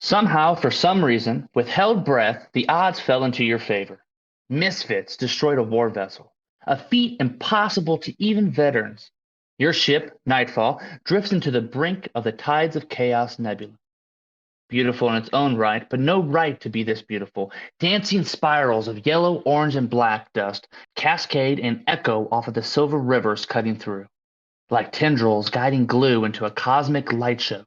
Somehow, for some reason, with held breath, the odds fell into your favor. Misfits destroyed a war vessel, a feat impossible to even veterans. Your ship, Nightfall, drifts into the brink of the Tides of Chaos Nebula. Beautiful in its own right, but no right to be this beautiful. Dancing spirals of yellow, orange, and black dust cascade and echo off of the silver rivers cutting through, like tendrils guiding glue into a cosmic light show.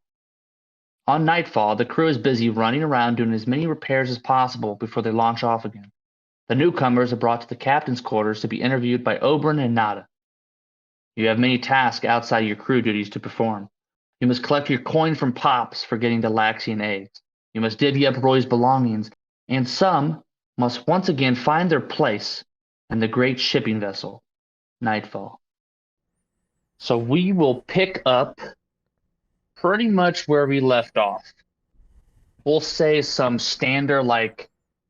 On Nightfall, the crew is busy running around doing as many repairs as possible before they launch off again. The newcomers are brought to the captain's quarters to be interviewed by Oberon and Nada. You have many tasks outside your crew duties to perform. You must collect your coin from Pops for getting galaxian eggs. You must divvy up Roy's belongings, and some must once again find their place in the great shipping vessel, Nightfall. So we will pick up pretty much where we left off. We'll say some standard like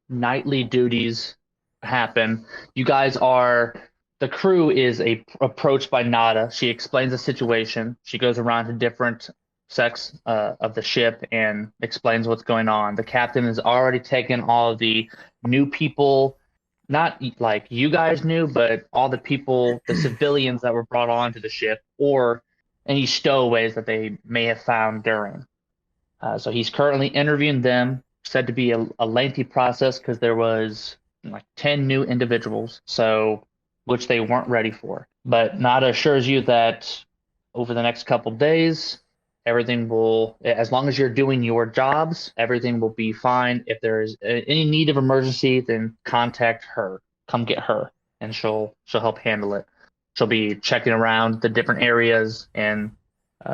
nightly duties happen. You guys are the crew is approached by Nada. She explains the situation. She goes around to different sects of the ship and explains what's going on. The captain has already taken all of the new people, not like you guys knew, but all the people, the civilians that were brought onto the ship, or any stowaways that they may have found during. So he's currently interviewing them. Said to be a lengthy process because there was like 10 new individuals, so which they weren't ready for. But Nada assures you that over the next couple days, everything will, as long as you're doing your jobs, everything will be fine. If there is any need of emergency, then contact her. Come get her, and she'll help handle it. She'll be checking around the different areas and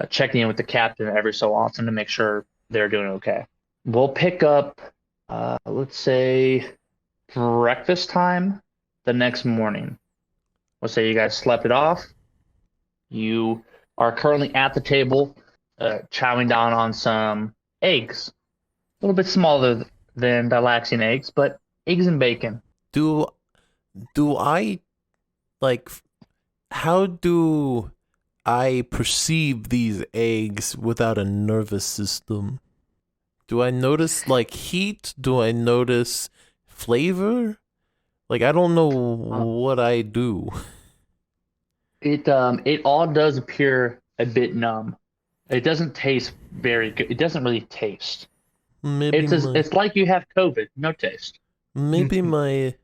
checking in with the captain every so often to make sure they're doing okay. We'll pick up, let's say, breakfast time the next morning. Let's say you guys slept it off. You are currently at the table, chowing down on some eggs. A little bit smaller than galaxian eggs, but eggs and bacon. Do do I like how do I perceive these eggs without a nervous system? Do I notice like heat? Do I notice flavor? Like I don't know Uh, what I do. it all does appear a bit numb. It doesn't taste very good. It doesn't really taste. Maybe It's my like you have COVID, no taste. maybe my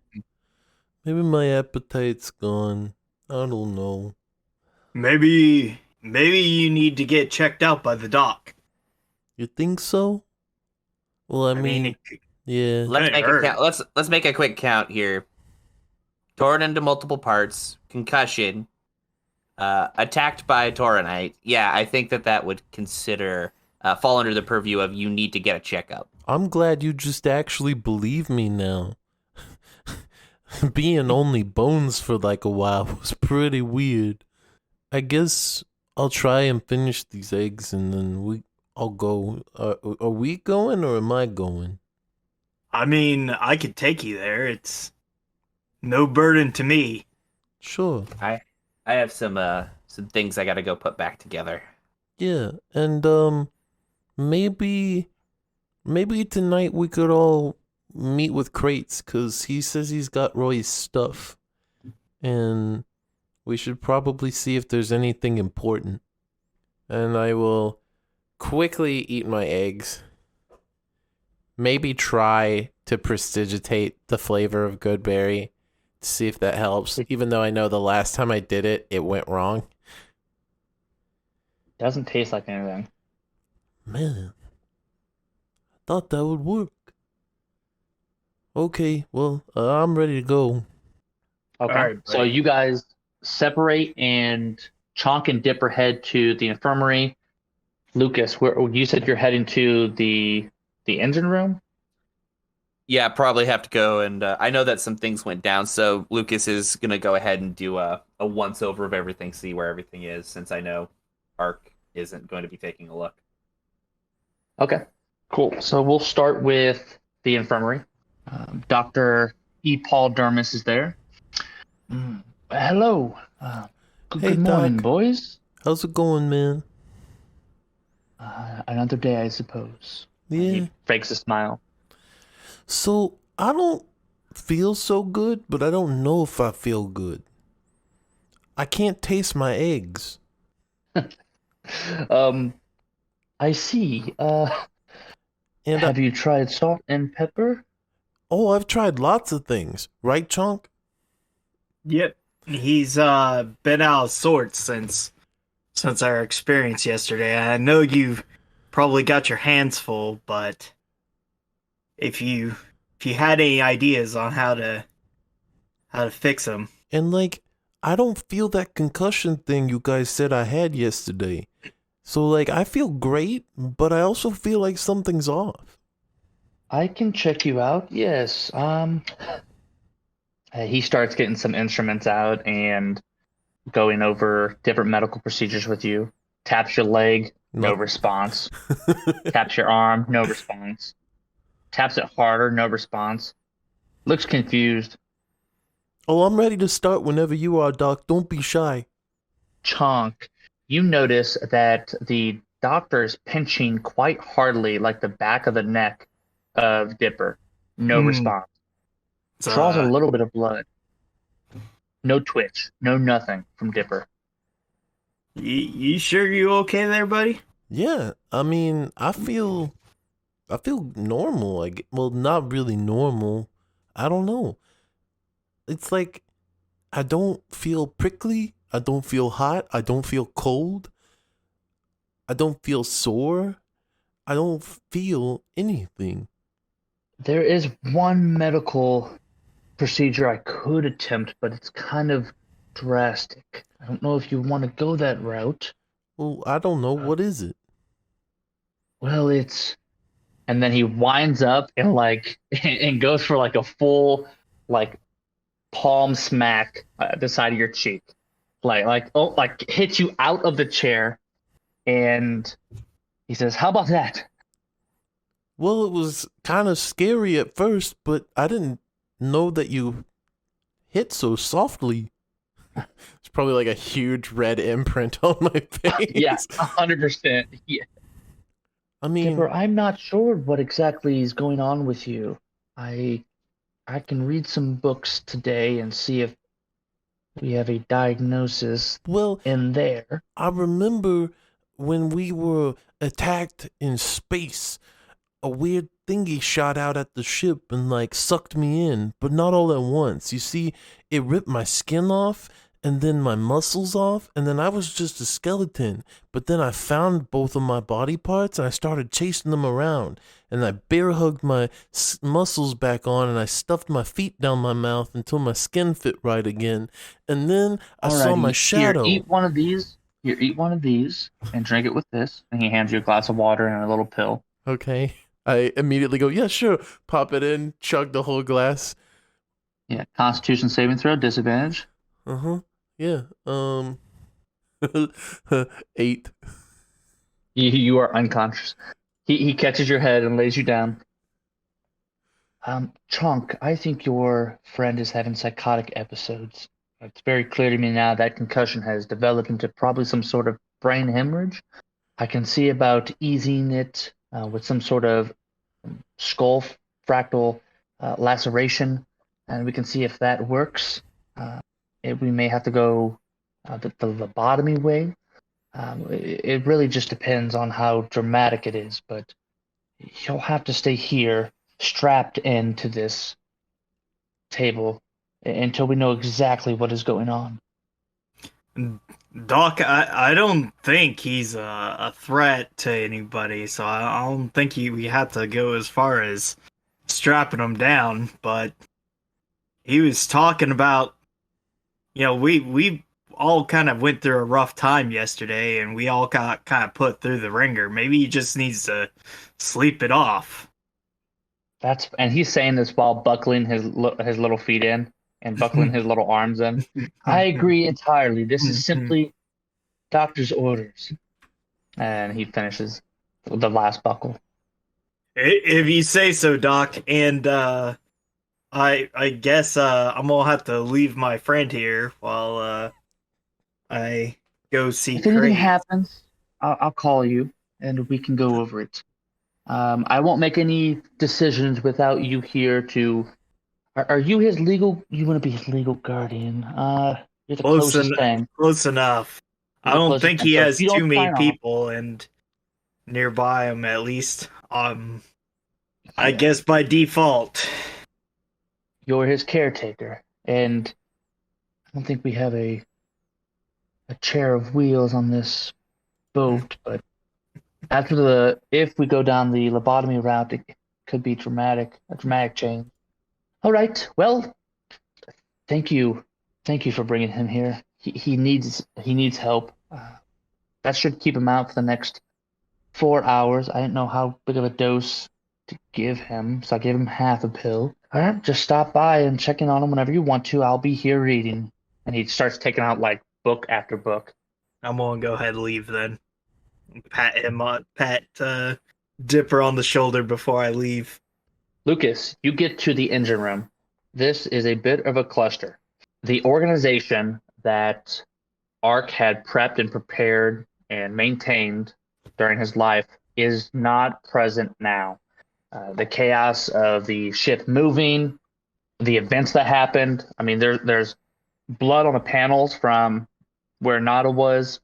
maybe my appetite's gone. I don't know. Maybe you need to get checked out by the doc. You think so? Well, I I mean, mean, yeah. Let's couldn't make a count. hurt. Let's make a quick count here. Torn into multiple parts, concussion, attacked by a Tauronite. Yeah, I think that would consider fall under the purview of you need to get a checkup. I'm glad you just actually believe me now. Being only bones for like a while was pretty weird. I guess I'll try and finish these eggs and then I'll go. Are we going or am I going? I mean, I could take you there. It's no burden to me. Sure. I have some things I got to go put back together. Yeah, and maybe maybe tonight we could all meet with Crates cuz he says he's got Roy's stuff and we should probably see if there's anything important. And I will quickly eat my eggs. Maybe try to prestigitate the flavor of Goodberry to see if that helps, It even though I know the last time I did it, it went wrong. doesn't taste like anything. Man, I thought that would work. Okay, well, I'm ready to go. Okay. All right, So buddy. you guys separate and Chonk and Dipper head to the infirmary. Lucas, where you said you're heading to the engine room? Yeah, probably have to go, and I know that some things went down, so Lucas is gonna go ahead and do a once over of everything, see where everything is, since I know Ark isn't going to be taking a look. Okay. Cool. So we'll start with the infirmary. Dr. E. Paul Dermis is there. Hello. Hey, Good morning, Doc. boys. How's it going, man? Another day, I suppose. Yeah. He fakes a smile. So I don't feel so good, but I don't know if I feel good. I can't taste my eggs. Um, I see. And Have you tried salt and pepper? I've tried lots of things, right, Chunk? Yep. He's been out of sorts since our experience yesterday. I know you've probably got your hands full, but if you had any ideas on how to fix them. And like, I don't feel that concussion thing you guys said I had yesterday. So like, I feel great, but I also feel like something's off. I can check you out. Yes. He starts getting some instruments out and going over different medical procedures with you. Taps your leg, no Not- response. Taps your arm, no response. Taps it harder, no response. Looks confused. Oh, I'm ready to start whenever you are, Doc. Don't be shy. Chonk, you notice that the doctor is pinching quite hardly, like the back of the neck of Dipper. No response. Draws a little bit of blood. No twitch, no nothing from Dipper. You sure you okay there, buddy? Yeah, I mean, I feel normal. Like, well, not really normal. I don't know. It's like I don't feel prickly. I don't feel hot. I don't feel cold. I don't feel sore. I don't feel anything. There is one medical procedure I could attempt, but it's kind of drastic. I don't know if you want to go that route. Well, I don't know. What is it? Well, it's and then he winds up and like and goes for like a full like palm smack the side of your cheek, like hits you out of the chair, and he says, "How about that?" Well, it was kind of scary at first, but I didn't know that you hit so softly. It's probably like a huge red imprint on my face. Yeah, 100%. Yeah. I mean, Dipper, I'm not sure what exactly is going on with you. I I can read some books today and see if we have a diagnosis well, in there. I remember when we were attacked in space, a weird thingy shot out at the ship and like sucked me in, but not all at once. You see, it ripped my skin off and then my muscles off, and then I was just a skeleton. But then I found both of my body parts and I started chasing them around. And I bear hugged my muscles back on and I stuffed my feet down my mouth until my skin fit right again. And then I saw my Alrighty, shadow. Here, eat one of these. Here, eat one of these and drink it with this. And he hands you a glass of water and a little pill. Okay. I immediately go, yeah, sure. Pop it in, chug the whole glass. Yeah, Constitution saving throw, disadvantage. Uh-huh. Yeah. 8. You are unconscious. He catches your head and lays you down. Chunk, I think your friend is having psychotic episodes. It's very clear to me now that concussion has developed into probably some sort of brain hemorrhage. I can see about easing it with some sort of skull fractal laceration, and we can see if that works. We may have to go the lobotomy way. It really just depends on how dramatic it is, but you'll have to stay here, strapped into this table until we know exactly what is going on. Doc, I don't think he's a threat to anybody, so I don't think we have to go as far as strapping him down. But he was talking about, we all kind of went through a rough time yesterday, and we all got kind of put through the ringer. Maybe he just needs to sleep it off. And he's saying this while buckling his little feet in and buckling his little arms in. I agree entirely. This is simply doctor's orders. And he finishes the last buckle. If you say so, Doc. And I guess I'm gonna have to leave my friend here while I go see If anything Crate. happens, I'll call you and we can go over it. I won't make any decisions without you here to. Are you his legal? You want to be his legal guardian? You're the Close, closest thing. close enough. You're I the don't closest think thing. he So if has you too don't many sign off, people, and nearby him at least. I yeah, guess by default. you're his caretaker, and I don't think we have a chair of wheels on this boat. But if we go down the lobotomy route, it could be a dramatic change. All right. Well, thank you, for bringing him here. He needs help. That should keep him out for the next 4 hours. I didn't know how big of a dose to give him, so I gave him half a pill. All right, just stop by and check in on him whenever you want to. I'll be here reading. And he starts taking out like book after book. I'm gonna go ahead and leave then. Pat Dipper on the shoulder before I leave. Lucas, you get to the engine room. This is a bit of a cluster. The organization that Ark had prepped and prepared and maintained during his life is not present now. The chaos of the ship moving, the events that happened. I mean, there's blood on the panels from where Nada was,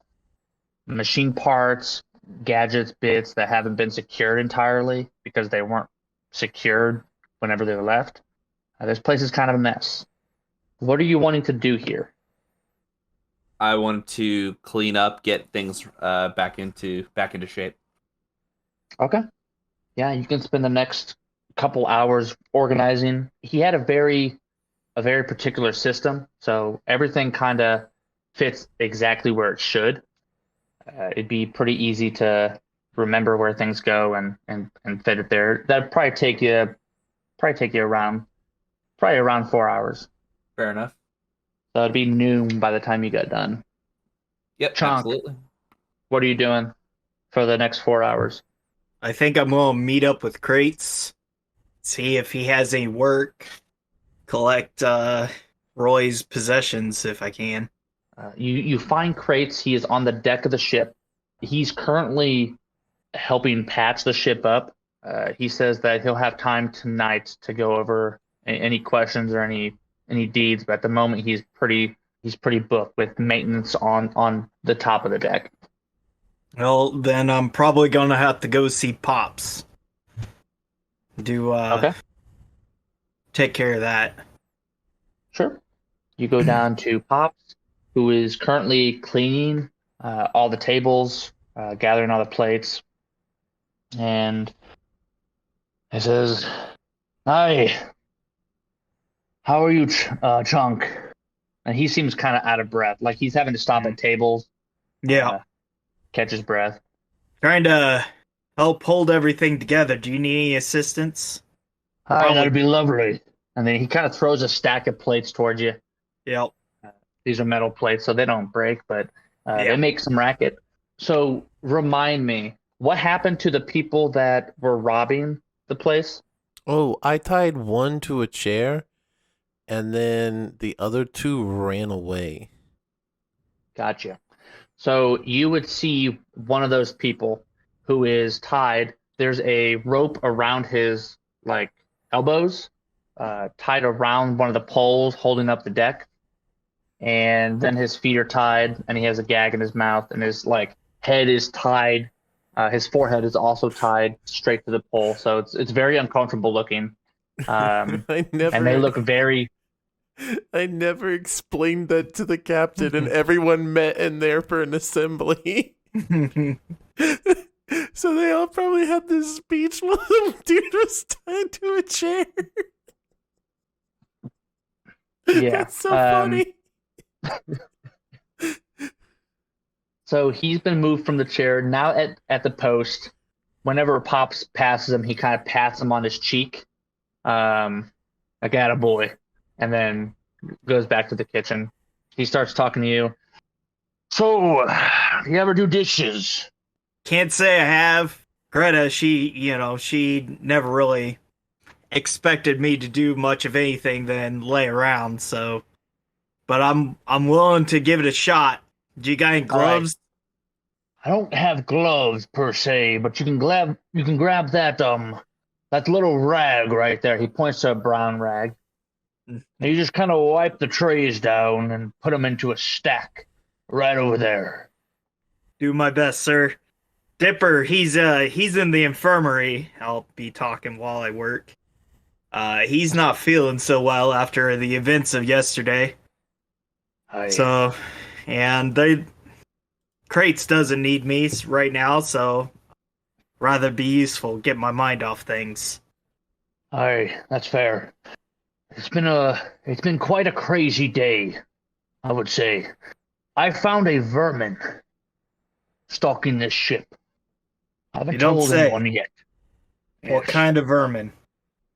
machine parts, gadgets, bits that haven't been secured entirely because they weren't secured whenever they were left. This place is kind of a mess. What are you wanting to do here? I want to clean up, get things back into shape. Okay. Yeah, you can spend the next couple hours organizing. He had a very particular system, so everything kind of fits exactly where it should. It'd be pretty easy to remember where things go and fit it there. That'd probably take you around 4 hours. Fair enough. So it'd be noon by the time you got done. Yep, Chonk. absolutely. What are you doing for the next 4 hours? I think I'm gonna meet up with Crates, see if he has any work, collect Roy's possessions if I can. You find Crates. He is on the deck of the ship. He's currently helping patch the ship up. He says that he'll have time tonight to go over any questions or any deeds, but at the moment he's pretty booked with maintenance on the top of the deck. Well, then I'm probably gonna have to go see Pops. Okay, Take care of that. sure. You go down to Pops, who is currently cleaning all the tables, gathering all the plates, and he says, "Hi, how are you, Chunk?" And he seems kind of out of breath, like he's having to stop at tables, Yeah, catch his breath. trying to help hold everything together. Do you need any assistance? Hi, Probably- that'd be lovely. And then he kind of throws a stack of plates towards you. Yep. These are metal plates, so they don't break, but Yeah. they make some racket. So remind me, what happened to the people that were robbing the place? Oh, I tied one to a chair, and then the other two ran away. Gotcha. So you would see one of those people who is tied. There's a rope around his like elbows, tied around one of the poles holding up the deck, and then his feet are tied, and he has a gag in his mouth, and his like head is tied. His forehead is also tied straight to the pole, so it's very uncomfortable looking. And they look very. I never explained that to the captain, and everyone met in there for an assembly. So they all probably had this speech while the dude was tied to a chair. Yeah, That's so funny. So he's been moved from the chair now at the post. Whenever Pops passes him, he kind of pats him on his cheek, like attaboy, and then goes back to the kitchen. He starts talking to you. So, you ever do dishes? Can't say I have. Greta, she never really expected me to do much of anything than lay around, so but I'm willing to give it a shot. Do you got any gloves? I don't have gloves per se, but you can grab that little rag right there. He points to a brown rag. And you just kind of wipe the trays down and put them into a stack right over there. Do my best, sir. Dipper, he's in the infirmary. I'll be talking while I work. He's not feeling so well after the events of yesterday. So, and Crates doesn't need me right now, so rather be useful, get my mind off things. That's fair. It's been quite a crazy day, I would say. I found a vermin stalking this ship. I haven't You don't told say. anyone yet. What Yes. kind of vermin?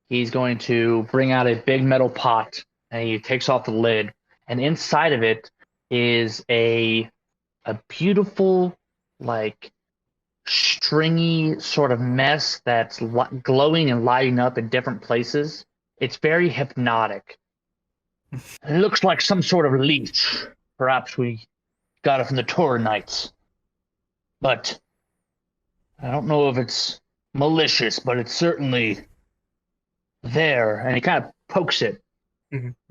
He's going to bring out a big metal pot, and he takes off the lid, and inside of it is a beautiful, like, stringy sort of mess that's glowing and lighting up in different places. It's very hypnotic. It looks like some sort of leech. Perhaps we got it from the Tauronites. But I don't know if it's malicious, but it's certainly there. And he kind of pokes it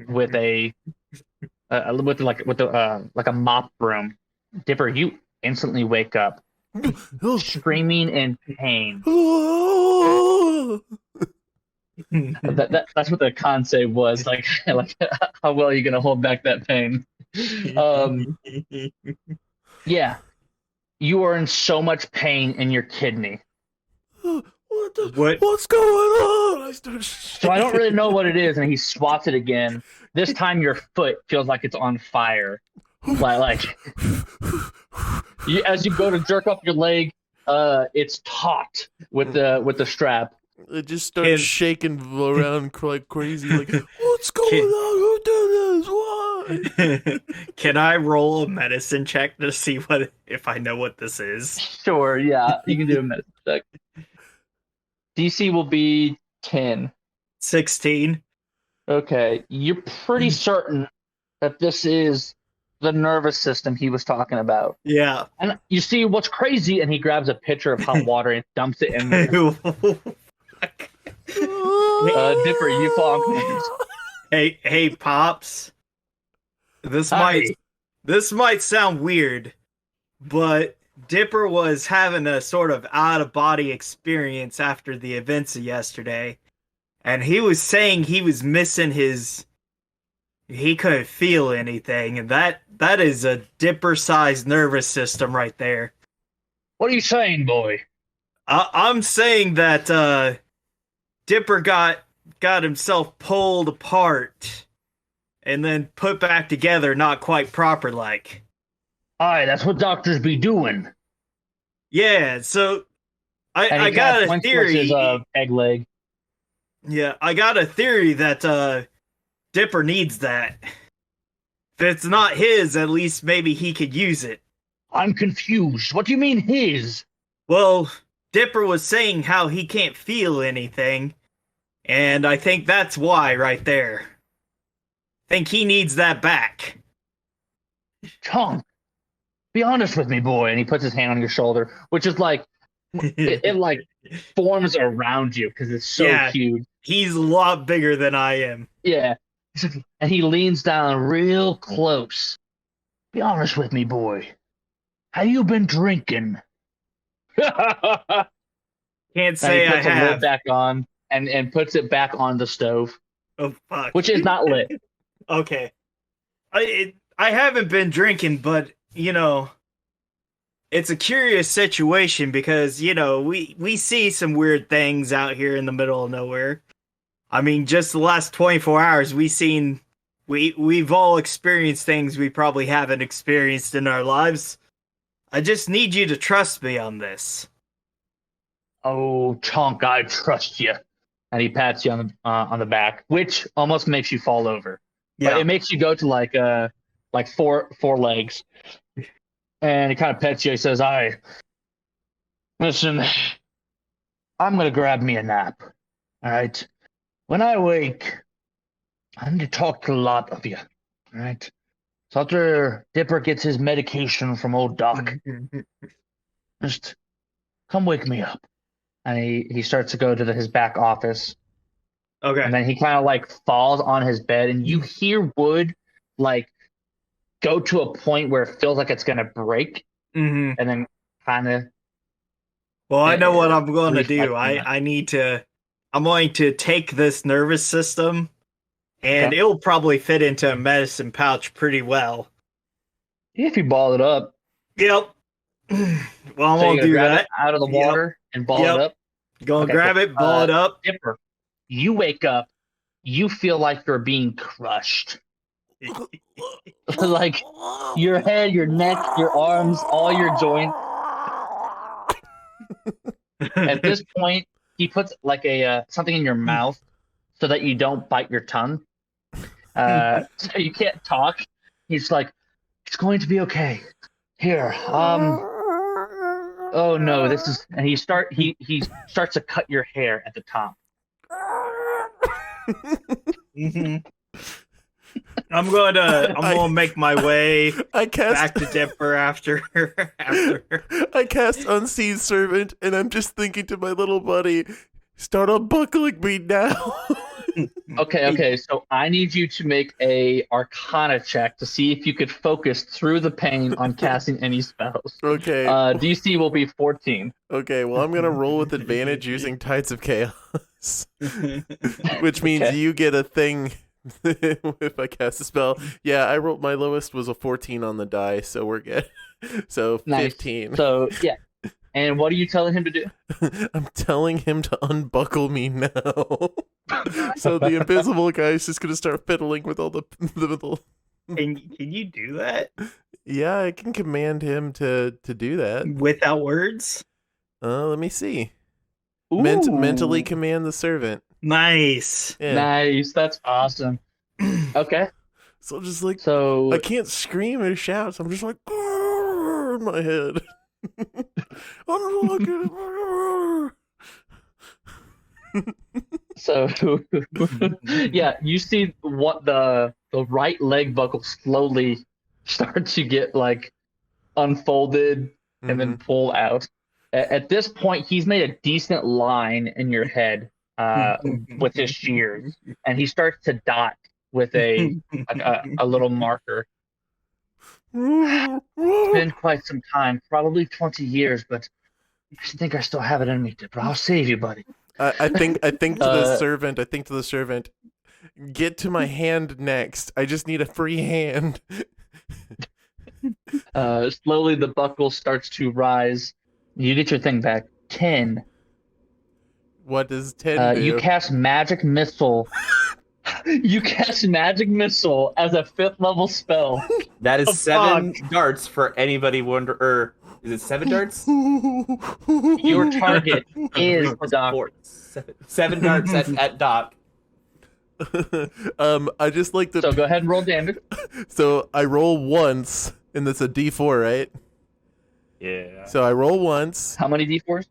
with like a mop broom. Dipper, you instantly wake up, screaming in pain. That's what the concept was like. Like, how well are you gonna hold back that pain? Yeah, you are in so much pain in your kidney. What's going on? I start So I don't really know what it is, and he swats it again. This time your foot feels like it's on fire. Like as you go to jerk up your leg, it's taut with the strap. It just starts shaking around like crazy. Like, what's going on? Who did this? Why? Can I roll a medicine check to see if I know what this is? Sure, yeah, you can do a medicine check. DC will be 10. 16. Okay, you're pretty certain that this is the nervous system he was talking about. Yeah. And you see what's crazy, and he grabs a pitcher of hot water and dumps it in there. Dipper, you fall. Hey, Pops. This might sound weird, but Dipper was having a sort of out-of-body experience after the events of yesterday, and he was saying he was missing he couldn't feel anything, and that is a Dipper-sized nervous system right there. What are you saying, boy? I'm saying that Dipper got himself pulled apart and then put back together not quite proper like. Aye, that's what doctors be doing. Yeah, so I got a theory. His egg leg. Yeah, I got a theory that Dipper needs that. If it's not his, at least maybe he could use it. I'm confused. What do you mean his? Well, Dipper was saying how he can't feel anything, and I think that's why right there. I think he needs that back. Chunk, be honest with me, boy. And he puts his hand on your shoulder, which is like, it like forms around you because it's so huge. He's a lot bigger than I am. Yeah. And he leans down real close. Be honest with me, boy. Have you been drinking? Can't say I have. He puts the lid have. back on and puts it back on the stove. Oh, fuck. Which is not lit. Okay. I haven't been drinking, but, it's a curious situation because, we see some weird things out here in the middle of nowhere. I mean, just the last 24 hours, we've all experienced things we probably haven't experienced in our lives. I just need you to trust me on this. Oh, Chunk, I trust you. And he pats you on the back, which almost makes you fall over. Yeah. But it makes you go to like four legs. And he kind of pets you. He says, listen, I'm going to grab me a nap. All right? When I wake, I need to talk to a lot of you. All right? So after Dipper gets his medication from old Doc, Just come wake me up. And he starts to go to his back office. Okay. And then he kind of like falls on his bed, and you hear wood like go to a point where it feels like it's gonna break, Mm-hmm. and then kind of. Well, I know what I'm going to do. reflecting I'm going to take this nervous system, and Okay. it'll probably fit into a medicine pouch pretty well. if you ball it up. Yep. Well, I'm So going you're to gonna do grab that. it out of the Yep. water and ball Yep. it up. Go Okay, grab cool. it, ball it up. Dipper, you wake up. You feel like you're being crushed. Like your head, your neck, your arms, all your joints. At this point, he puts like a something in your mouth so that you don't bite your tongue. So you can't talk. He's like, "It's going to be okay. Here, oh no, this is." And he starts to cut your hair at the top. Mm-hmm. I'm gonna make my way back to Dipper after. I cast Unseen Servant, and I'm just thinking to my little buddy, start unbuckling me now. Okay. So I need you to make a Arcana check to see if you could focus through the pain on casting any spells. Okay. DC will be 14. Okay, well, I'm going to roll with advantage using Tides of Chaos, which means Okay. you get a thing if I cast a spell. Yeah, I rolled, my lowest was a 14 on the die, so we're good. So Nice. 15. So yeah. And what are you telling him to do? I'm telling him to unbuckle me now. So the invisible guy's just going to start fiddling with all the little... Can you do that Yeah, I can command him to do that. without words? Let me see. Ooh. Mentally command the servant. Nice. Yeah. Nice. That's awesome. Okay. So just like, So I can't scream or shout, so I'm just like, "Grrr," in my head. I don't like it. So yeah, you see what the right leg buckle slowly start to get like unfolded and then pull out. At this point, he's made a decent line in your head with his shears, and he starts to dot with a little marker. It's been quite some time, probably 20 years, but I think I still have it in me, Dipper. I'll save you, buddy. I think to the servant, get to my hand next. I just need a free hand. Slowly, the buckle starts to rise. You get your thing back. 10. What does 10 do? You cast Magic Missile. You cast Magic Missile as a 5th level spell. That is 7 darts for anybody wonder. Or is it 7 darts? Your target is the doctor. 7 darts at Doc. I just like to. So go ahead and roll damage. So I roll once, and that's a D4, right? Yeah. So I roll once. How many d4s?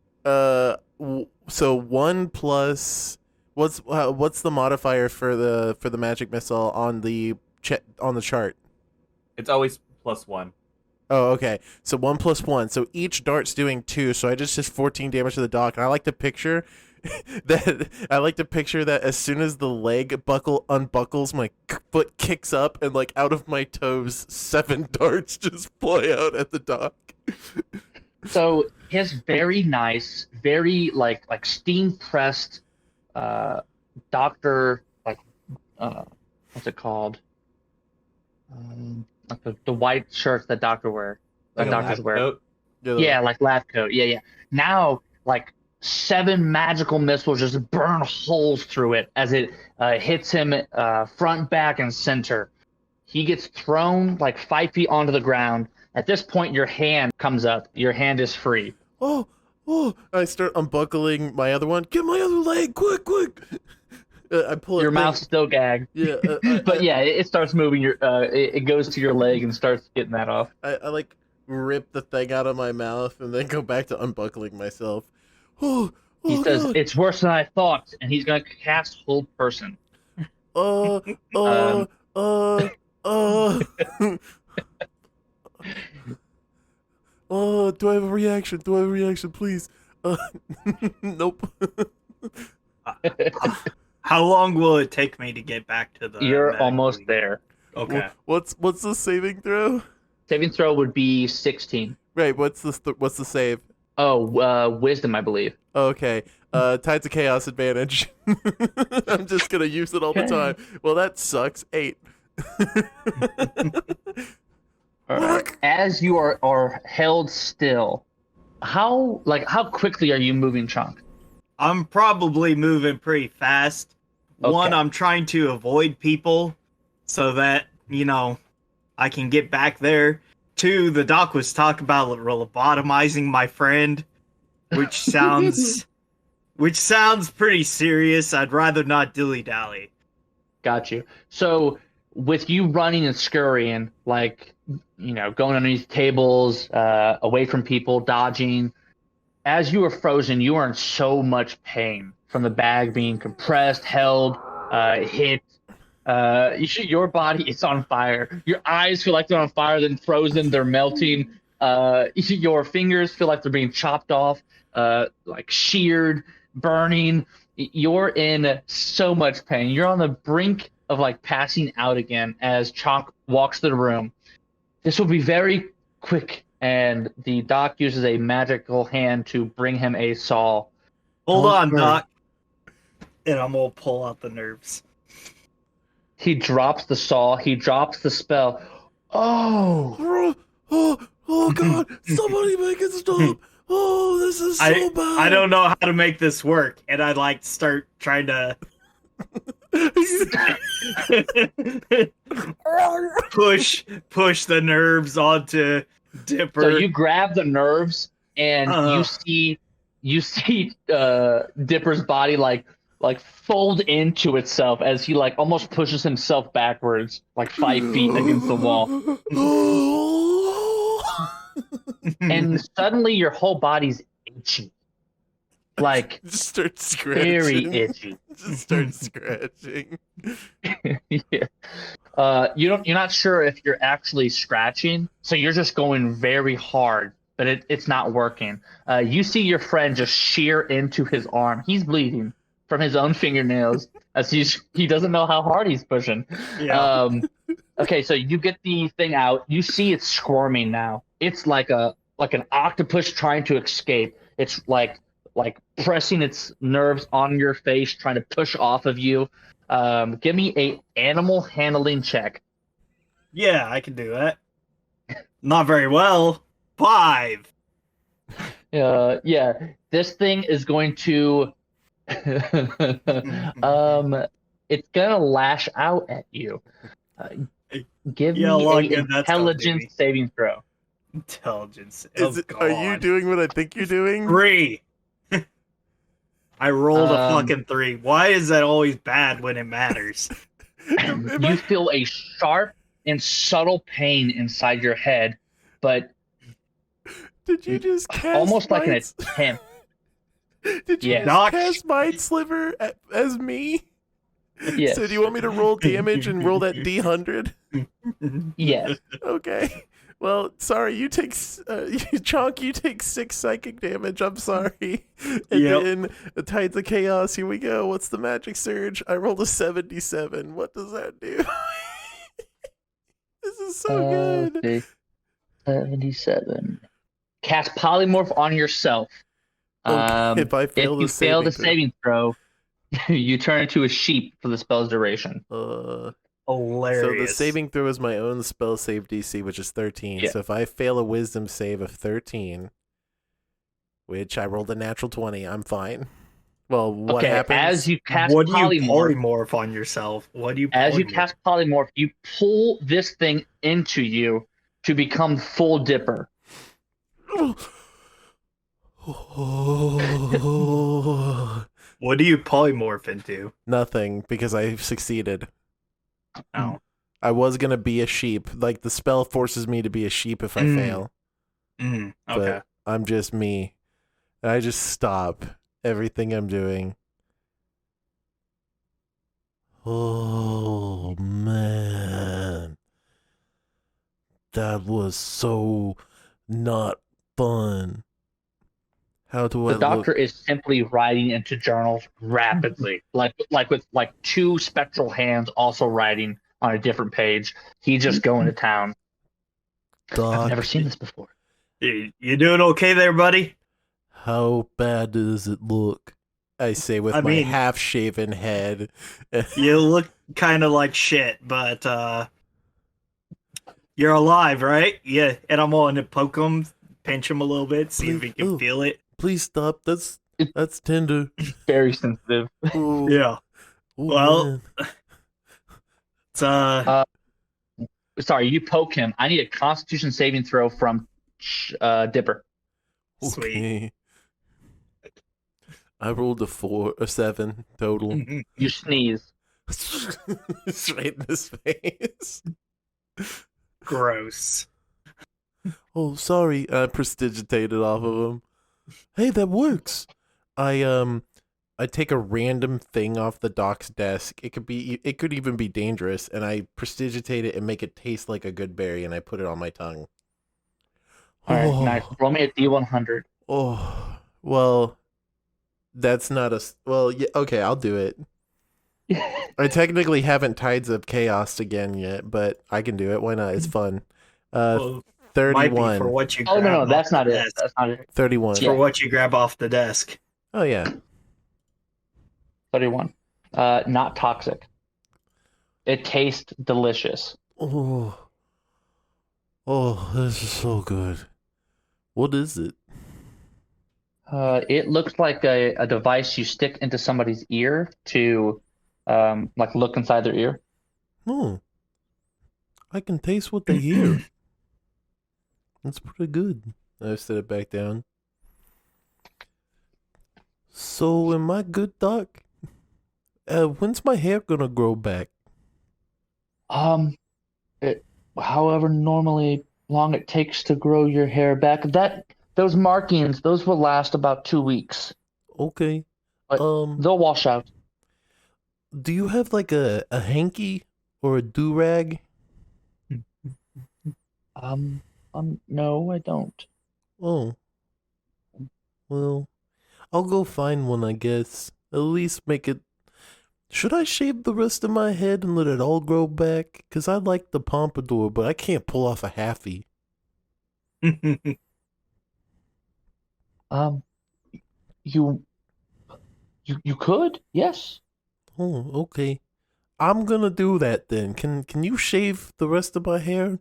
So 1 plus. What's the modifier for the magic missile on the chart? It's always +1. Oh, okay. So 1 plus 1. So each dart's doing 2. So I just 14 damage to the dock. And I like to picture that as soon as the leg buckle unbuckles, my foot kicks up, and like out of my toes, 7 darts just fly out at the dock. So his very nice, very like steam pressed doctor, like what's it called? Like the white shirts that doctors wear. Coat? Yeah, like lab coat. Yeah. Now, like 7 magical missiles just burn holes through it as it hits him front, back, and center. He gets thrown like 5 feet onto the ground. At this point, your hand comes up. Your hand is free. Oh! I start unbuckling my other one. Get my other leg, quick! I pull Your it. mouth's still gagged. Yeah, but yeah, it starts moving. It goes to your leg and starts getting that off. I like rip the thing out of my mouth and then go back to unbuckling myself. Oh, He says, God. "It's worse than I thought," and he's gonna cast Hold Person. Oh, do I have a reaction? Do I have a reaction, please? Nope. How long will it take me to get back to the You're medical almost unit? there. Okay. What's the saving throw? Saving throw would be 16. Right. What's the save? Oh, wisdom, I believe. Okay. Tides of Chaos advantage. I'm just gonna use it all the Okay. time. Well, that sucks. 8. All right. As you are held still, how quickly are you moving, Chunk? I'm probably moving pretty fast. One, Okay. I'm trying to avoid people so that, I can get back there. Two, the doc was talking about lobotomizing my friend, which sounds pretty serious. I'd rather not dilly-dally. Got you. So with you running and scurrying, going underneath tables, away from people, dodging, as you are frozen, you are in so much pain from the bag being compressed, held, hit. Your body is on fire. Your eyes feel like they're on fire, then frozen. They're melting. Your fingers feel like they're being chopped off, like sheared, burning. You're in so much pain. You're on the brink of passing out again as Chalk walks through the room. This will be very quick, and the doc uses a magical hand to bring him a saw. Hold Don't on, worry. doc. And I'm gonna pull out the nerves. He drops the saw. He drops the spell. Oh, Oh God! Somebody make it stop! Oh, this is so bad. I don't know how to make this work, and I start trying to push the nerves onto Dipper. so you grab the nerves, and you see Dipper's body like fold into itself as he almost pushes himself backwards 5 feet against the wall. And suddenly your whole body's itchy. Just start scratching. Very itchy. Just start scratching. Yeah. You're not sure if you're actually scratching, so you're just going very hard, but it's not working. You see your friend just shear into his arm. He's bleeding from his own fingernails as he doesn't know how hard he's pushing. Yeah. Okay, so you get the thing out. You see it's squirming now. It's like an octopus trying to escape. It's like pressing its nerves on your face, trying to push off of you. Give me a animal handling check. Yeah, I can do that. Not very well. 5. Yeah, this thing is going to it's gonna lash out at you. Give Yeah, me look, a good, that's gonna do intelligence me. saving throw. Intelligence. Are you doing what I think you're doing? 3? I rolled a Um, fucking 3. Why is that always bad when it matters? You feel a sharp and subtle pain inside your head, but Did you just cast almost like an Mind's- attempt. Did you Yeah. just cast Mind Sliver as me? Yes. So do you want me to roll damage and roll that D100? Yes. Okay. Well, sorry, you take Chonk. You take 6 psychic damage. I'm sorry. And Yep. then the Tides of Chaos. Here we go. What's the magic surge? I rolled a 77. What does that do? This is so good. Okay. 77. Cast polymorph on yourself. Okay, if I fail if the you fail the saving saving throw, you turn into a sheep for the spell's duration. Hilarious. So the saving throw is my own spell save DC, which is 13. Yeah. So if I fail a wisdom save of 13, which I rolled a natural 20, I'm fine. Well, what happens? As you cast What do you polymorph, polymorph on yourself? What do you as you polymorph? cast polymorph, you pull this thing into you to become full Dipper. What do you polymorph into? Nothing, because I succeeded. Oh. I was gonna be a sheep. Like, the spell forces me to be a sheep if I fail. Okay. But I'm just me. And I just stop everything I'm doing. Oh, man. That was so not fun. How do I The doctor look? is simply writing into journals rapidly, like with like two spectral hands also writing on a different page. He's just going to town. I've never Doc, seen this before. You doing okay there, buddy? how bad does it look? I say with I my mean- half-shaven head. You look kind of like shit, but you're alive, right? Yeah, and I'm going to poke him, pinch him a little bit, see if he can Ooh. feel it. Please stop. That's tender. Very sensitive. Ooh. Yeah. Ooh, Well, man. It's Sorry, you poke him. I need a Constitution saving throw from Dipper. Sweet. Okay. I rolled a 7 total. You sneeze. Straight in his face. Gross. Oh, sorry. I prestidigitated off of him. Hey, that works. I take a random thing off the doc's desk. It could even be dangerous, and I prestidigitate it and make it taste like a good berry, and I put it on my tongue. All right, Oh. nice. Roll me a D100. Oh, well, that's not well, yeah, okay, I'll do it. I technically haven't Tides of Chaos again yet, but I can do it. Why not? It's fun. Well, might be 31. for what you Oh grab no, that's off not the it. desk. That's not it. 31. It's for what you grab off the desk. Oh, yeah. 31. Not toxic. It tastes delicious. Oh. Oh, this is so good. What is it? It looks like a device you stick into somebody's ear to like look inside their ear. Oh. I can taste what they hear. That's pretty good. I set it back down. So, am I good, Doc? When's my hair gonna grow back? However normally long it takes to grow your hair back. Those markings, those will last about 2 weeks. Okay. But they'll wash out. Do you have like a hanky or a do-rag? No, I don't. Oh. Well, I'll go find one, I guess. At least make it... Should I shave the rest of my head and let it all grow back? Because I like the pompadour, but I can't pull off a halfie. You could, yes. Oh, okay. I'm gonna do that then. Can you shave the rest of my hair?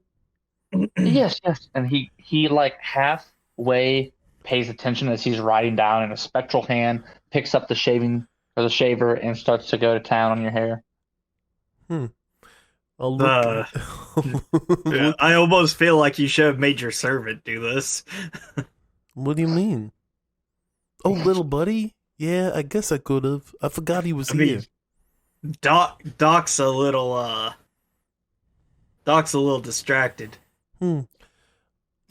Yes. And he like halfway pays attention as he's writing down in a spectral hand, picks up the shaving or the shaver and starts to go to town on your hair. I'll look. Yeah, I almost feel like you should have made your servant do this. What do you mean? Oh, little buddy? Yeah, I guess I could have. I forgot he was I mean, here. Doc's a little distracted. Yeah.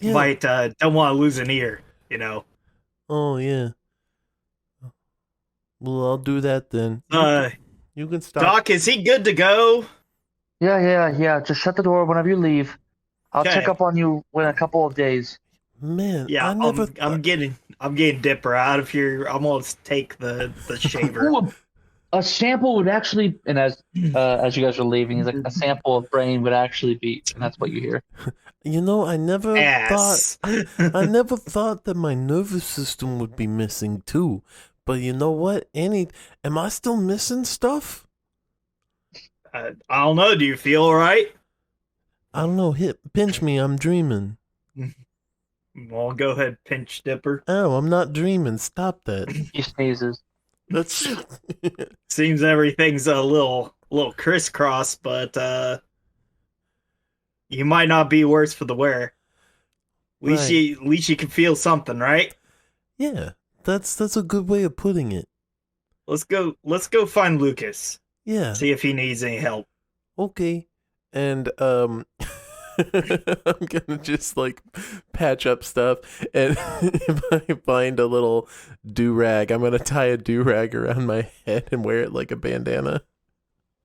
Might don't want to lose an ear, you know. Oh, yeah. Well, I'll do that then. You can stop. Doc, is he good to go? Yeah. Just shut the door whenever you leave. I'll Okay. check up on you in a couple of days. Man, Yeah, I never. I'm getting Dipper out of here. I'm gonna take the shaver. Ooh, a sample would actually, and as you guys are leaving, he's like, a sample of brain would actually be, and that's what you hear. You know, I never Ass. I never thought that my nervous system would be missing too. But you know what? Am I still missing stuff? I don't know. Do you feel all right? I don't know. Pinch me. I'm dreaming. Well, go ahead, pinch Dipper. Oh, I'm not dreaming. Stop that. He sneezes. That's. Seems everything's a little crisscross, but you might not be worse for the wear. At least you can feel something, right? Yeah, that's a good way of putting it. Let's go find Lucas. Yeah. See if he needs any help. Okay. And I'm gonna just like patch up stuff, and if I find a little do-rag, I'm gonna tie a do-rag around my head and wear it like a bandana.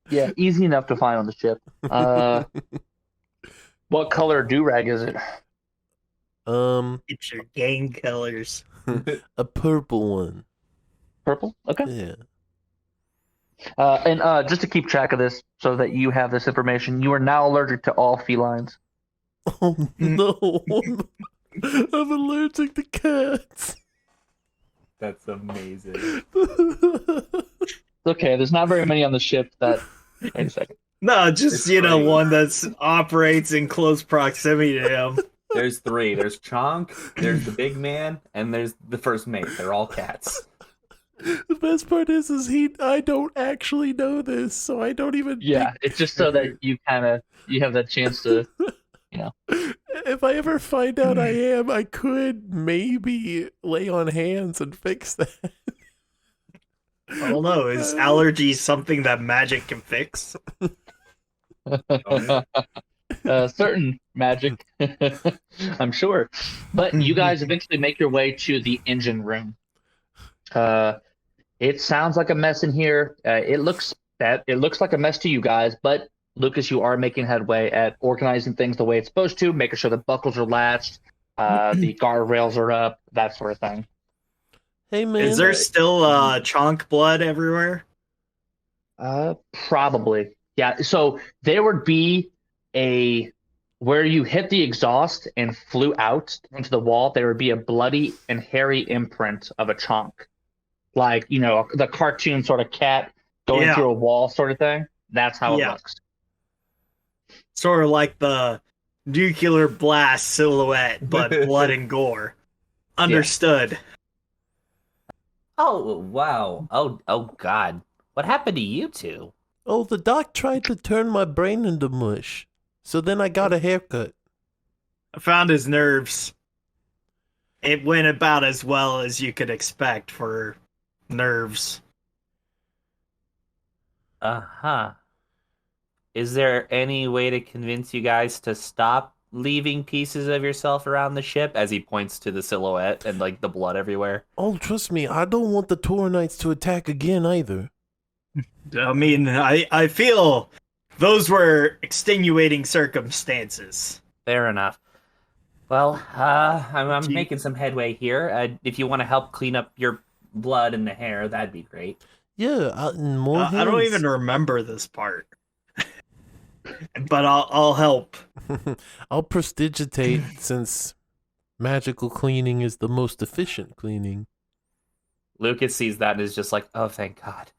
Yeah, easy enough to find on the ship. What color do-rag is it? It's your gang killers. A purple one. Purple? Okay. Yeah. And just to keep track of this so that you have this information, you are now allergic to all felines. Oh no. I'm allergic to cats. That's amazing. Okay, there's not very many on the ship that. Wait a second. No, just, It's great. one that operates in close proximity to him. There's three. There's Chonk, there's the big man, and there's the first mate. They're all cats. The best part is I don't actually know this, so I don't even Yeah, it's just so that you have that chance to. If I ever find out I am, I could maybe lay on hands and fix that. I don't know. Is allergy something that magic can fix? Certain magic, I'm sure. But you guys eventually make your way to the engine room. It sounds like a mess in here. It looks like a mess to you guys, but Lucas, you are making headway at organizing things the way it's supposed to, making sure the buckles are latched, the guardrails are up, that sort of thing. Hey man, Is there still chonk blood everywhere? Probably. Yeah. So there would be where you hit the exhaust and flew out into the wall, there would be a bloody and hairy imprint of a chonk. Like, the cartoon sort of cat going through a wall sort of thing. That's how it looks. Sort of like the nuclear blast silhouette, but blood and gore. Understood. Oh, wow. Oh, God. What happened to you two? Oh, the doc tried to turn my brain into mush. So then I got a haircut. I found his nerves. It went about as well as you could expect for nerves. Uh-huh. Is there any way to convince you guys to stop leaving pieces of yourself around the ship? As he points to the silhouette and, like, the blood everywhere. Oh, trust me, I don't want the Tauronites to attack again either. I mean, I feel those were extenuating circumstances. Fair enough. Well, I'm making some headway here. If you want to help clean up your blood and the hair, that'd be great. Yeah, more I don't even remember this part. But I'll help. I'll prestidigitate since magical cleaning is the most efficient cleaning. Lucas sees that and is just like, oh, thank God.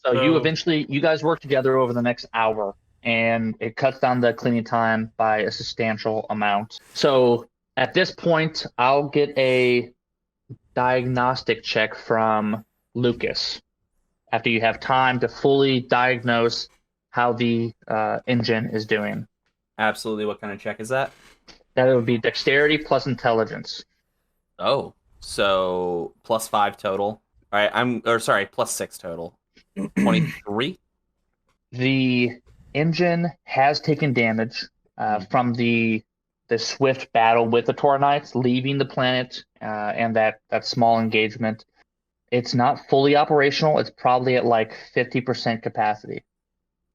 So you guys work together over the next hour, and it cuts down the cleaning time by a substantial amount. So at this point, I'll get a diagnostic check from Lucas after you have time to fully diagnose how the engine is doing. Absolutely. What kind of check is that? That would be dexterity plus intelligence. Oh, so +5 total. All right, +6 total. 23. The engine has taken damage from the swift battle with the Tauronites, leaving the planet and that small engagement. It's not fully operational. It's probably at like 50% capacity.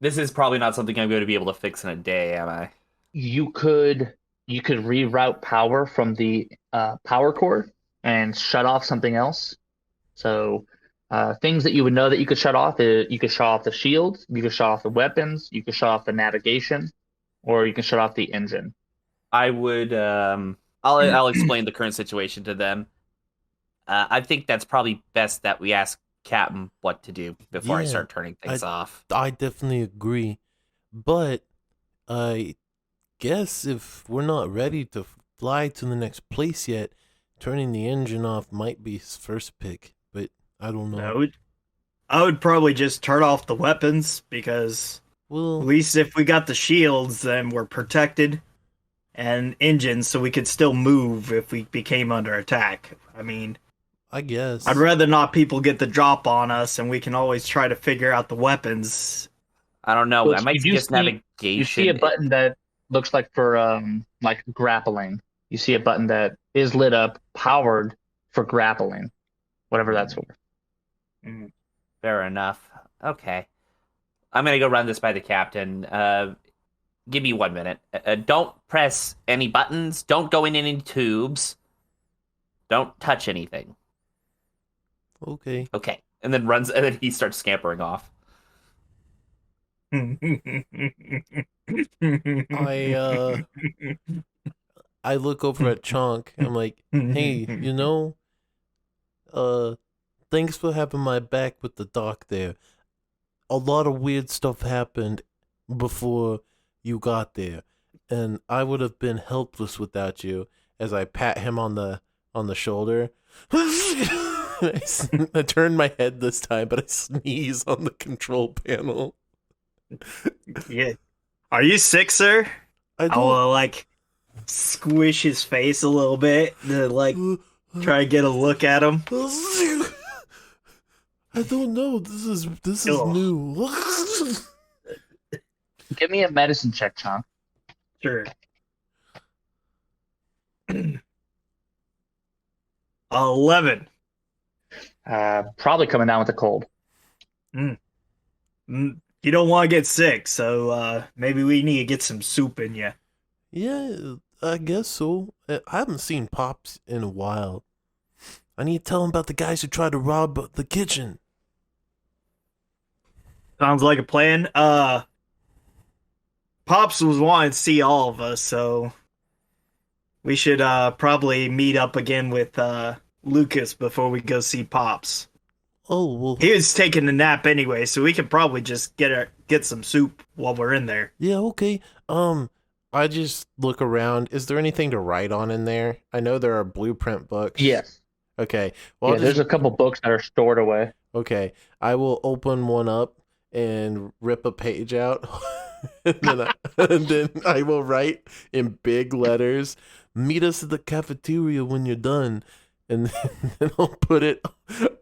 This is probably not something I'm going to be able to fix in a day, am I? You could reroute power from the power cord and shut off something else. So things that you would know that you could shut off, you could shut off the shields, you could shut off the weapons, you could shut off the navigation, or you can shut off the engine. I would. I'll explain the current situation to them. I think that's probably best that we ask Captain what to do before I start turning things off. I definitely agree. But I guess if we're not ready to fly to the next place yet, turning the engine off might be his first pick. But I don't know. I would probably just turn off the weapons because at least if we got the shields, then we're protected. And engines, so we could still move if we became under attack. I mean, I guess I'd rather not people get the drop on us, and we can always try to figure out the weapons. I don't know. Well, I might suggest navigation. You see a button that looks like for like grappling. You see a button that is lit up, powered for grappling, whatever that's for. Fair enough. Okay, I'm gonna go run this by the captain. give me 1 minute. Don't press any buttons. Don't go in any tubes. Don't touch anything. Okay. Okay. And then he starts scampering off. I look over at Chonk. I'm like, hey, thanks for having my back with the doc there. A lot of weird stuff happened before you got there, and I would have been helpless without you. As I pat him on the shoulder. I turn my head this time, but I sneeze on the control panel. Yeah. Are you sick, sir? I I will squish his face a little bit to try to get a look at him. I don't know. This is Ugh. new. Give me a medicine check, Chonk. Sure. 11. Probably coming down with a cold. You don't want to get sick, so maybe we need to get some soup in you. Yeah, I guess so. I haven't seen Pops in a while. I need to tell him about the guys who tried to rob the kitchen. Sounds like a plan. Pops was wanting to see all of us, so we should probably meet up again with Lucas before we go see Pops. Oh, well. He was taking a nap anyway, so we could probably just get some soup while we're in there. Yeah, okay. I just look around. Is there anything to write on in there? I know there are blueprint books. Yes. Okay. Well, Yeah, there's a couple books that are stored away. Okay. I will open one up and rip a page out. and then I will write in big letters, meet us at the cafeteria when you're done. And then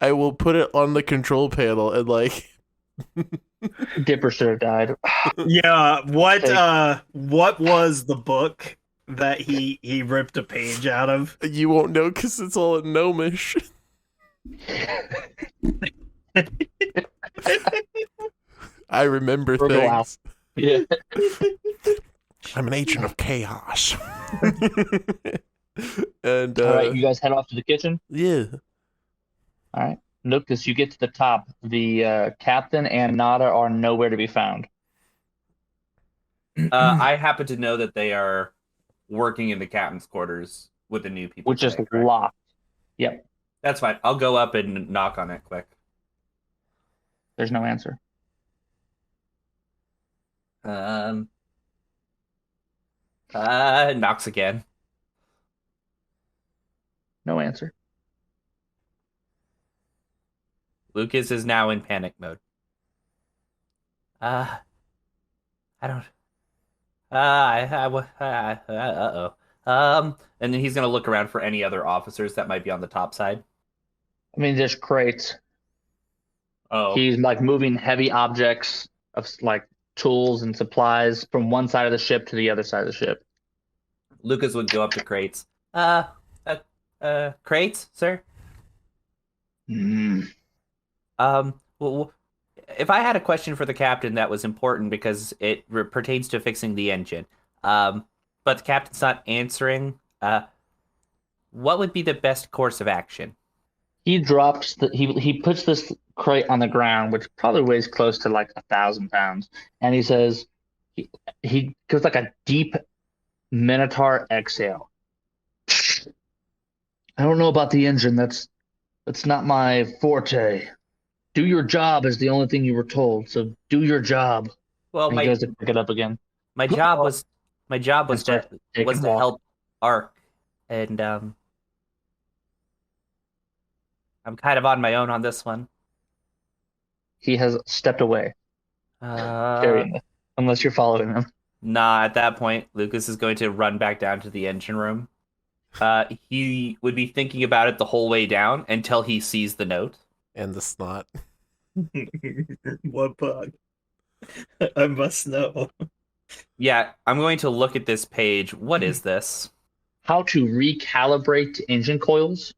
I will put it on the control panel and Dipper should have died. Yeah, what was the book that he ripped a page out of? You won't know because it's all in Gnomish. I remember things. Yeah. I'm an agent of chaos. And all right, you guys head off to the kitchen. Yeah. All right, Lucas, you get to the top. The captain and Nada are nowhere to be found. I happen to know that they are working in the captain's quarters with the new people. Which is locked. Yep. That's fine. I'll go up and knock on it quick. There's no answer. Knocks again. No answer. Lucas is now in panic mode. I don't. Uh-oh. And then he's gonna look around for any other officers that might be on the top side. I mean, there's crates. Oh. He's moving heavy objects of tools and supplies from one side of the ship to the other side of the ship. Lucas would go up to crates. Crates, sir? Well, if I had a question for the captain that was important because it pertains to fixing the engine, but the captain's not answering, what would be the best course of action? He drops he puts this crate on the ground, which probably weighs close to 1,000 pounds, and he says he goes a deep Minotaur exhale. I don't know about the engine. That's not my forte. Do your job is the only thing you were told. So do your job. Well, he goes to pick it up again. My job was to help Ark, and I'm kind of on my own on this one. He has stepped away. Carrying it, unless you're following him. Nah, at that point, Lucas is going to run back down to the engine room. He would be thinking about it the whole way down until he sees the note. And the snot. What bug? I must know. Yeah, I'm going to look at this page. What is this? How to recalibrate engine coils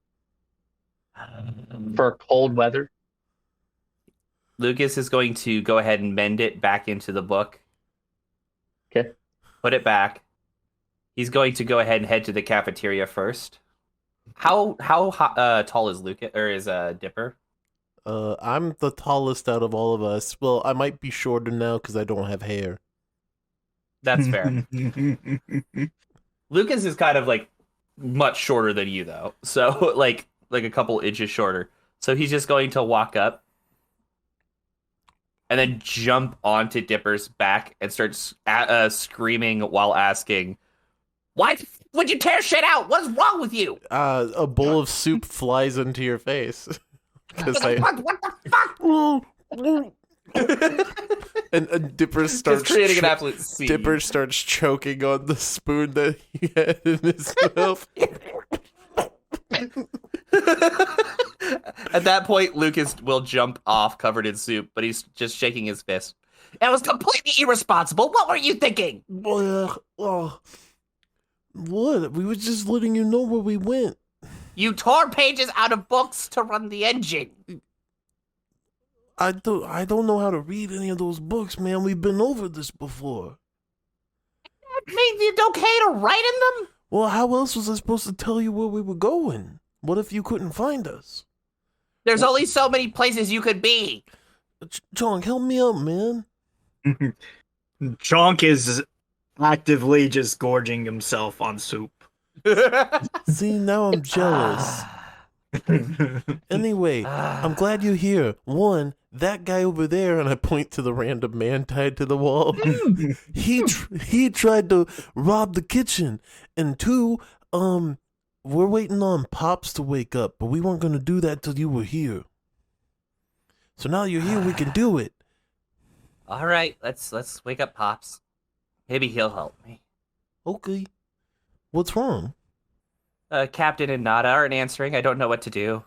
for cold weather. Lucas is going to go ahead and mend it back into the book. Okay. put it back. He's going to go ahead and head to the cafeteria first. How tall is Lucas or is Dipper? I'm the tallest out of all of us. Well, I might be shorter now because I don't have hair. That's fair. Lucas is kind of like much shorter than you though, so like a couple inches shorter. So he's just going to walk up and then jump onto Dipper's back and start screaming while asking, "Why would you tear shit out? What's wrong with you?" A bowl of soup flies into your face. What the fuck? And Dipper starts Just creating an absolute scene. Dipper starts choking on the spoon that he had in his mouth. At that point, Lucas will jump off covered in soup, but he's just shaking his fist. It was completely irresponsible. What were you thinking? What? We were just letting you know where we went. You tore pages out of books to run the engine. I don't know how to read any of those books, man. We've been over this before. That made it okay to write in them? Well, how else was I supposed to tell you where we were going? What if you couldn't find us? There's only so many places you could be. Chong, help me out, man. Chonk is actively just gorging himself on soup. See, now I'm jealous. Anyway, I'm glad you're here. One, that guy over there, and I point to the random man tied to the wall. he tried to rob the kitchen. And two, we're waiting on Pops to wake up, but we weren't gonna do that till you were here. So now you're here, we can do it. All right, let's wake up Pops. Maybe he'll help me. Okay. What's wrong? Captain and Nada aren't answering. I don't know what to do.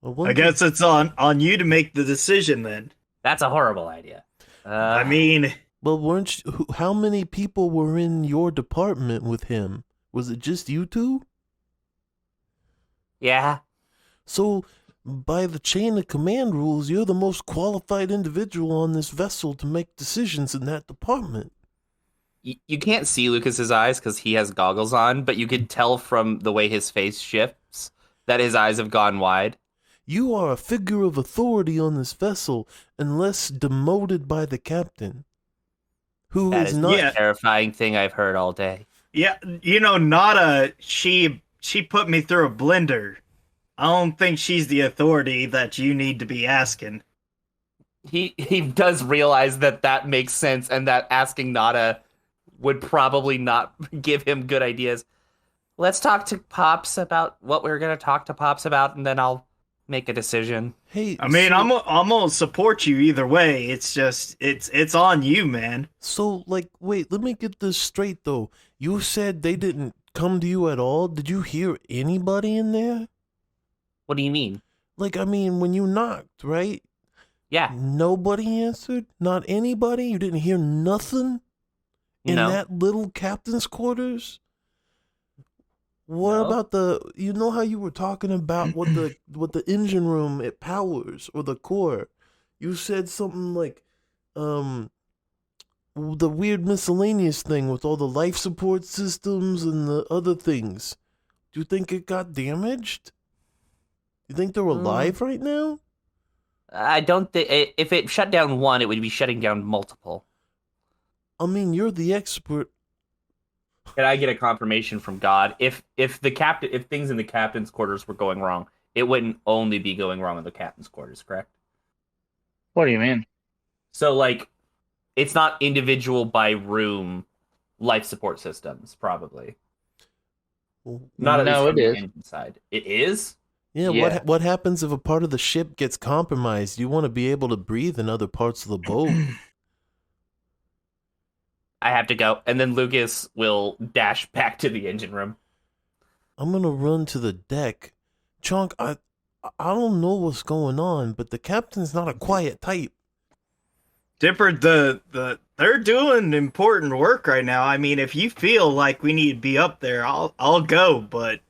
I guess it's on you to make the decision then. That's a horrible idea. I mean... Well, weren't you, how many people were in your department with him? Was it just you two? Yeah. So, by the chain of command rules, you're the most qualified individual on this vessel to make decisions in that department. You can't see Lucas's eyes because he has goggles on, but you could tell from the way his face shifts that his eyes have gone wide. You are a figure of authority on this vessel unless demoted by the captain. Who That is is not... the most terrifying thing I've heard all day. Yeah, Nada, she put me through a blender. I don't think she's the authority that you need to be asking. He does realize that makes sense and that asking Nada would probably not give him good ideas. Let's talk to Pops about what we're going to talk to Pops about, and then I'll make a decision. Hey, I mean, I'm gonna support you either way. It's just, it's on you, man. So, wait, let me get this straight, though. You said they didn't come to you at all? Did you hear anybody in there? What do you mean? When you knocked, right? Yeah. Nobody answered? Not anybody? You didn't hear nothing? In No. that little captain's quarters? What No. about you know how you were talking about what the engine room it powers or the core? You said something like, the weird miscellaneous thing with all the life support systems and the other things. Do you think it got damaged? You think they're alive right now? I don't think if it shut down one, it would be shutting down multiple. I mean, you're the expert. Can I get a confirmation from God? If things in the captain's quarters were going wrong, it wouldn't only be going wrong in the captain's quarters, correct? What do you mean? So it's not individual by room life support systems, probably. Not at least No, from it the is. engine side. It is? Yeah, Yeah. what happens if a part of the ship gets compromised? You want to be able to breathe in other parts of the boat. I have to go. And then Lucas will dash back to the engine room. I'm gonna run to the deck. Chunk, I don't know what's going on, but the captain's not a quiet type. Dipper, they're doing important work right now. I mean, if you feel like we need to be up there, I'll go, but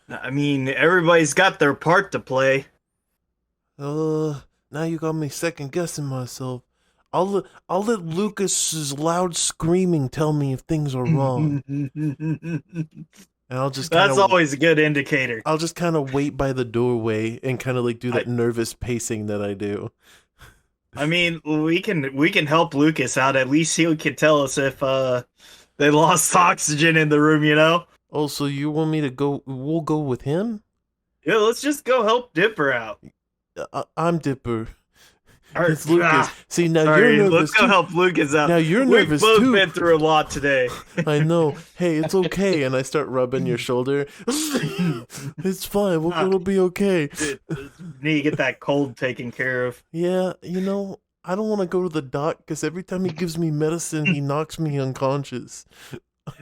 I mean, everybody's got their part to play. Now you got me second guessing myself. I'll let Lucas's loud screaming tell me if things are wrong, and I'll just kind That's of always a good indicator. I'll just kind of wait by the doorway and kind of like do that I- nervous pacing that I do. I mean, we can help Lucas out. At least he can tell us if they lost oxygen in the room. You know. Oh, so you want me to go? We'll go with him. Yeah, let's just go help Dipper out. I'm Dipper. Or- It's Lucas. See, now Sorry, you're let's nervous go too. help Lucas out. Now you're We've nervous both too. been through a lot today. I know. Hey, it's okay. And I start rubbing your shoulder. It's fine. It'll be okay. Need to get that cold taken care of. Yeah, I don't want to go to the doc because every time he gives me medicine, he knocks me unconscious.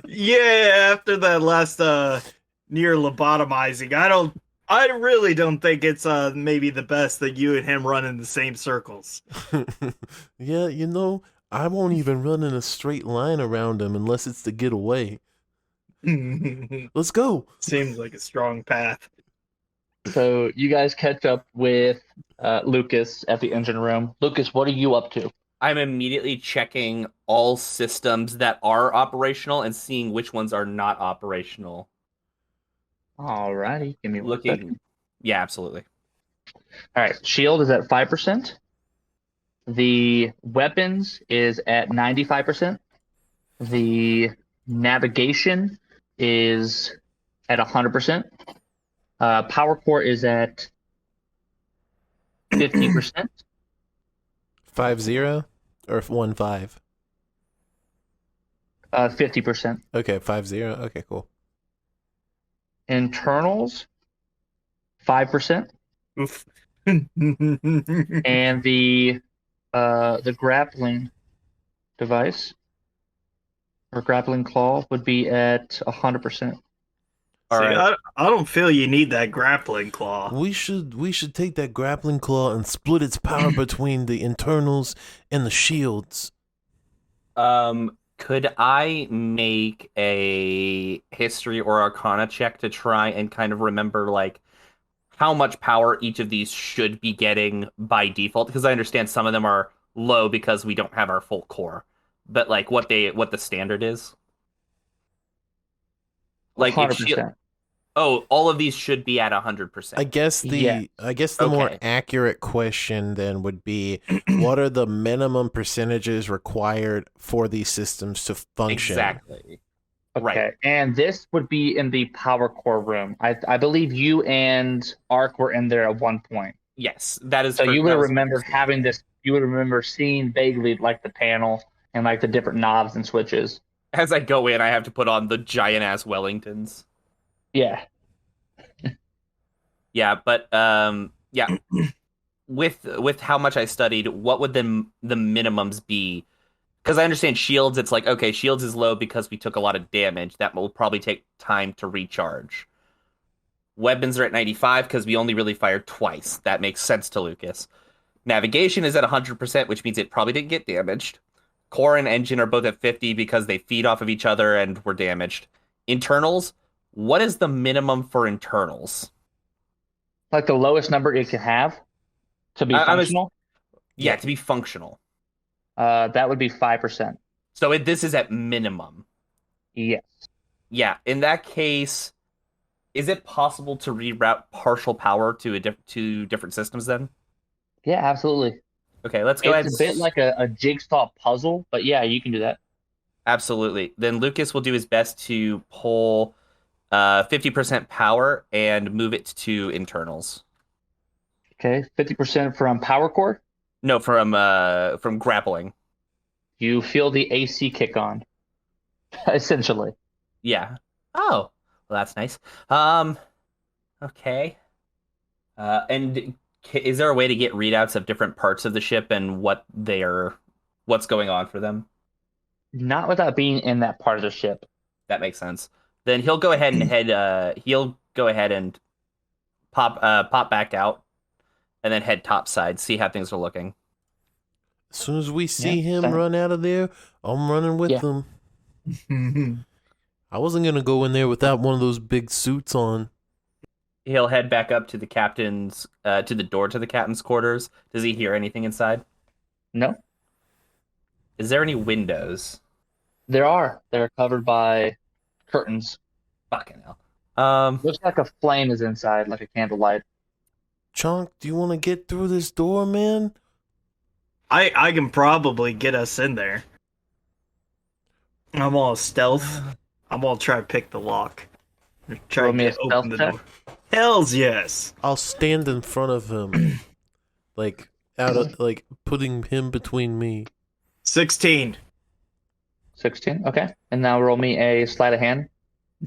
Yeah, after that last near lobotomizing, I really don't think it's maybe the best that you and him run in the same circles. Yeah, I won't even run in a straight line around him unless it's to get away. Let's go. Seems like a strong path. So you guys catch up with Lucas at the engine room. Lucas, what are you up to? I'm immediately checking all systems that are operational and seeing which ones are not operational. Alrighty, give me one second. Looking. Yeah, absolutely. All right, shield is at 5%. The weapons is at 95%. The navigation is at 100%. Power core is at 50%. 50 or 15? 50%. Okay, 50. Okay, cool. Internals, 5%. Oof. And the grappling device or grappling claw would be at 100%. All right. I don't feel you need that grappling claw. We should take that grappling claw and split its power between the internals and the shields. Could I make a history or arcana check to try and kind of remember like how much power each of these should be getting by default? Because I understand some of them are low because we don't have our full core, but like what the standard is. Like if 100%. all of these should be at 100%. I guess the Yeah. more Okay. accurate question then would be, what are the minimum percentages required for these systems to function? Exactly. Okay. Right. And this would be in the power core room. I believe you and Ark were in there at one point. Yes, that is. So you would that was remember understood. having this. You would remember seeing vaguely like the panel and like the different knobs and switches. As I go in, I have to put on the giant ass Wellingtons. Yeah. Yeah, but yeah. With how much I studied, what would the minimums be? Because I understand shields, it's like, okay, shields is low because we took a lot of damage. That will probably take time to recharge. Weapons are at 95 because we only really fired twice. That makes sense to Lucas. Navigation is at 100%, which means it probably didn't get damaged. Core and engine are both at 50 because they feed off of each other and were damaged. Internals, what is the minimum for internals? Like the lowest number it can have to be functional. Yeah, to be functional. That would be 5%. So this is at minimum. Yes. Yeah, in that case, is it possible to reroute partial power to to different systems then? Yeah, absolutely. Okay, let's go ahead. It's a bit like a jigsaw puzzle, but yeah, you can do that. Absolutely. Then Lucas will do his best to pull 50% power and move it to internals. Okay, 50% from power core. No, from grappling. You feel the AC kick on, essentially. Yeah. Oh, well, that's nice. Okay. And is there a way to get readouts of different parts of the ship and what's going on for them? Not without being in that part of the ship. That makes sense. Then he'll go ahead and he'll go ahead and pop back out and then head topside, see how things are looking. As soon as we see Yeah, him same. run out of there, I'm running with Yeah. him. I wasn't gonna go in there without one of those big suits on. He'll head back up to the captain's to the door to the captain's quarters. Does he hear anything inside? No. Is there any windows? They're covered by curtains. Fucking hell. Looks like a flame is inside, like a candlelight. Chunk, do you want to get through this door, man? I can probably get us in there. I'm all stealth. I'm gonna try to pick the lock. Try Roll to me a get open stealth the check. door. Hells yes. I'll stand in front of him, like putting him between me. 16. 16. Okay. And now roll me a sleight of hand.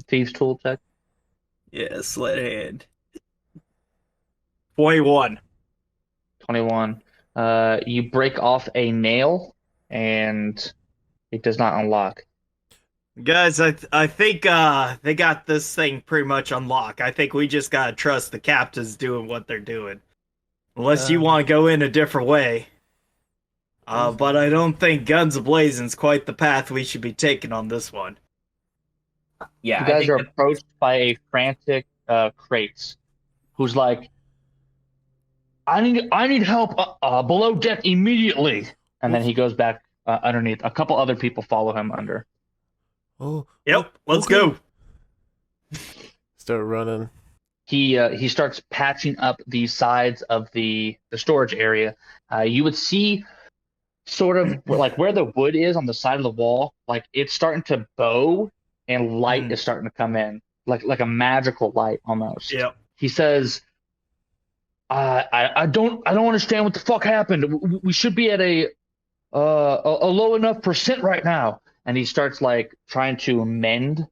Thieves tool check. Yeah, sleight of hand. 21. 21. You break off a nail and it does not unlock. Guys, I think they got this thing pretty much unlocked. I think we just gotta trust the captains doing what they're doing. Unless you want to go in a different way. But I don't think guns a-blazing's quite the path we should be taking on this one. Yeah, You guys I think are that- approached by a frantic Kratos, who's like, I need help below deck immediately. And then he goes back underneath. A couple other people follow him under. Oh, Yep, let's okay. go. Start running. He starts patching up the sides of the storage area. You would see sort of like where the wood is on the side of the wall, like it's starting to bow and light is starting to come in, like a magical light almost. Yep. He says, I don't understand what the fuck happened. We should be at a low enough percent right now. And he starts like trying to mend,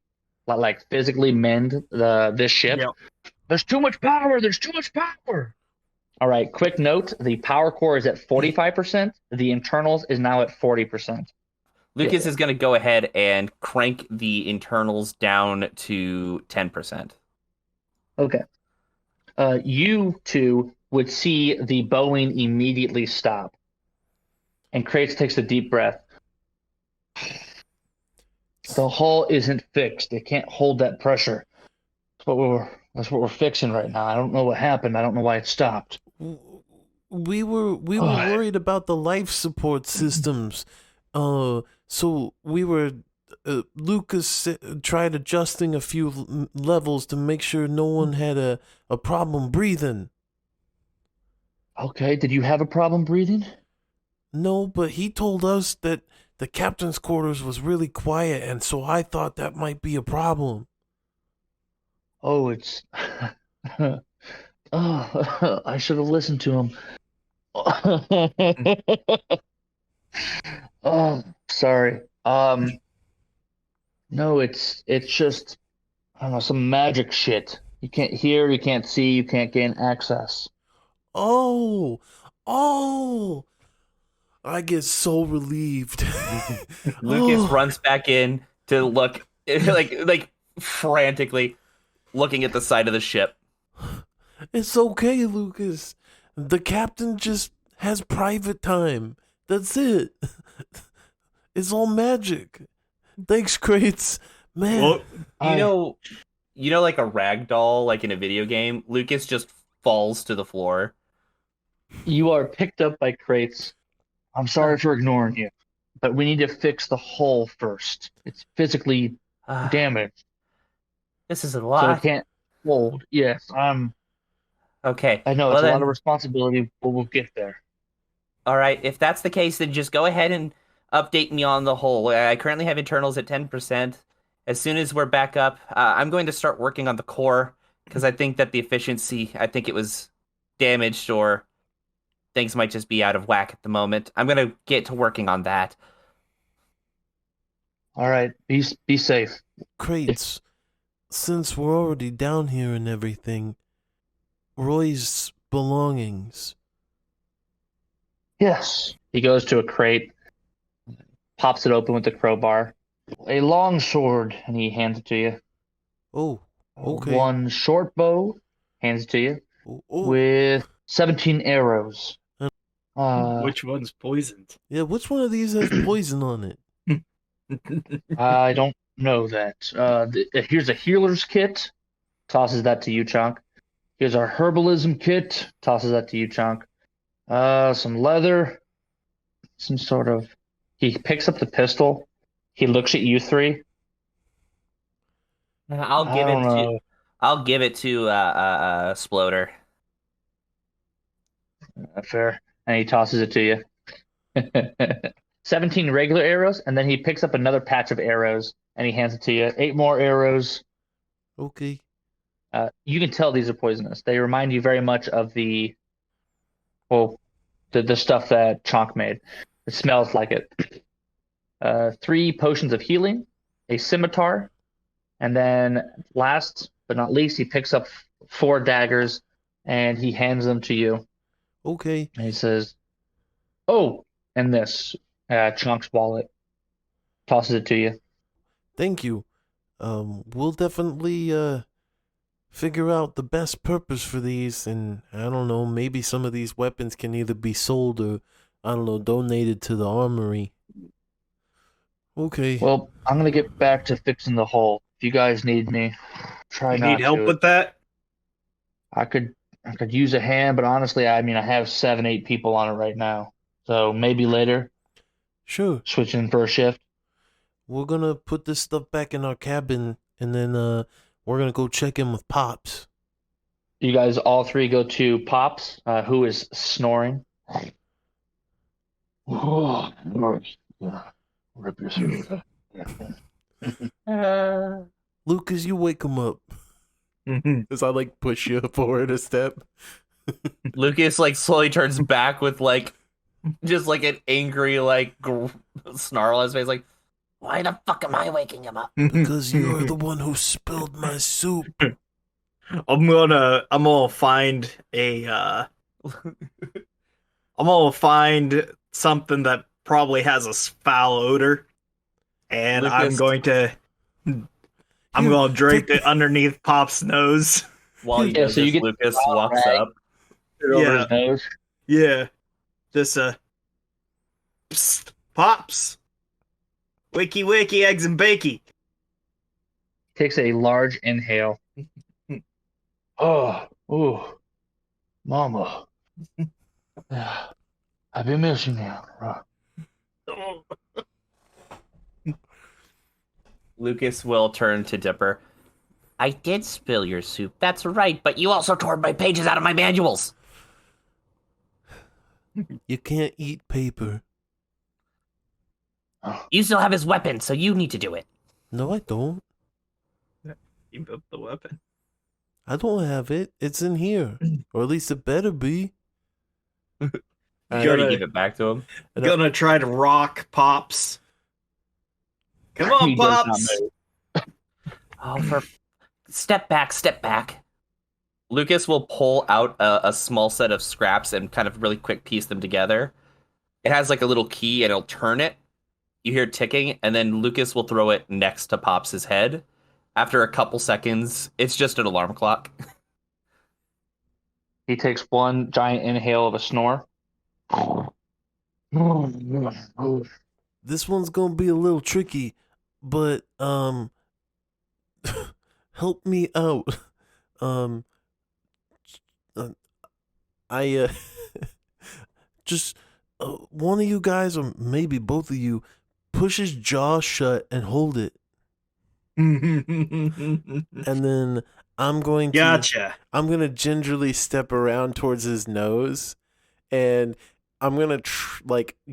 like physically mend this ship. Yep. There's too much power. There's too much power. All right. Quick note: the power core is at 45%. The internals is now at 40%. Lucas is going to go ahead and crank the internals down to 10%. Okay. You two would see the Boeing immediately stop, and Kratos takes a deep breath. The hull isn't fixed. It can't hold that pressure. That's what we're fixing right now. I don't know what happened. I don't know why it stopped. We were worried about the life support systems. So we were. Lucas tried adjusting a few levels to make sure no one had a problem breathing. Okay. Did you have a problem breathing? No, but he told us that the captain's quarters was really quiet, and so I thought that might be a problem. Oh, it's. Oh, I should have listened to him. Oh, sorry. No, it's just I don't know, some magic shit. You can't hear, you can't see, you can't gain access. Oh, I get so relieved. Lucas Oh. runs back in to look like frantically looking at the side of the ship. It's okay, Lucas. The captain just has private time. That's it. It's all magic. Thanks, Kratos. Man. Well, You know, like a rag doll, like in a video game. Lucas just falls to the floor. You are picked up by Kratos. I'm sorry for ignoring you, but we need to fix the hull first. It's physically damaged, This is a so it lot. can't hold. Yes, Okay. I know well it's a lot then, of responsibility, but we'll get there. all right. If that's the case, then just go ahead and update me on the whole. I currently have internals at 10%. As soon as we're back up, I'm going to start working on the core because I think that the efficiency, I think it was damaged or things might just be out of whack at the moment. I'm going to get to working on that. All right, be safe. Kratos, since we're already down here and everything, Roy's belongings. Yes. He goes to a crate, pops it open with the crowbar. A long sword, and he hands it to you. Oh, okay. One short bow, hands it to you, Oh, with 17 arrows. which one's poisoned? yeah, which one of these has poison on it? I don't know that. Here's a healer's kit. Tosses that to you, Chunk. Here's our herbalism kit. Tosses that to you, Chunk. Some leather. Some sort of He picks up the pistol. He looks at you three. I'll I give it don't to know. I'll give it to Sploder. Fair. And he tosses it to you. 17 regular arrows, and then he picks up another patch of arrows and he hands it to you. 8 more arrows. Okay. You can tell these are poisonous. They remind you very much of the stuff that Chonk made. It smells like it. 3 potions of healing, a scimitar, and then last but not least, he picks up 4 daggers and he hands them to you. Okay. And he says, "Oh, and this." Chunk's wallet tosses it to you. Thank you. We'll definitely figure out the best purpose for these, and I don't know, maybe some of these weapons can either be sold or, I don't know, donated to the armory. Okay. Well, I'm gonna get back to fixing the hole. If you guys need me, try You not need help to. with that? I could use a hand, but honestly, I mean, I have 7, 8 people on it right now. So maybe later, Sure. switch in for a shift. We're gonna put this stuff back in our cabin, and then we're gonna go check in with Pops. You guys all 3 go to Pops, who is snoring. Rip your throat. Lucas, you wake him up. As I like push you forward a step. Lucas like slowly turns back with like just like an angry like snarl on his face, like, why the fuck am I waking him up? Because you're the one who spilled my soup. I'm gonna find a I'm gonna find something that probably has a foul odor, and Lucas- I'm gonna drape it underneath Pop's nose. While he Yeah, does so you this, get Lucas the walks rag. up. Over Yeah. his nose. Yeah, just Psst, Pops, wakey, eggs and bakey. Takes a large inhale. Ooh, Mama. Yeah, I've been missing you. Lucas will turn to Dipper. I did spill your soup, that's right, but you also tore my pages out of my manuals. You can't eat paper. You still have his weapon, so you need to do it. No, I don't. You built the weapon. I don't have it. It's in here. Or at least it better be. You Gotta- already gave it back to him. Gonna try to rock Pops. Come He on, does not Pops. move. Oh, for step back. Lucas will pull out a small set of scraps and kind of really quick piece them together. It has like a little key and he'll turn it. You hear ticking, and then Lucas will throw it next to Pops' head. After a couple seconds, it's just an alarm clock. He takes one giant inhale of a snore. This one's gonna be a little tricky, but help me out. I just one of you guys, or maybe both of you, push his jaw shut and hold it, and then I'm going to Gotcha. I'm gonna gingerly step around towards his nose, and I'm gonna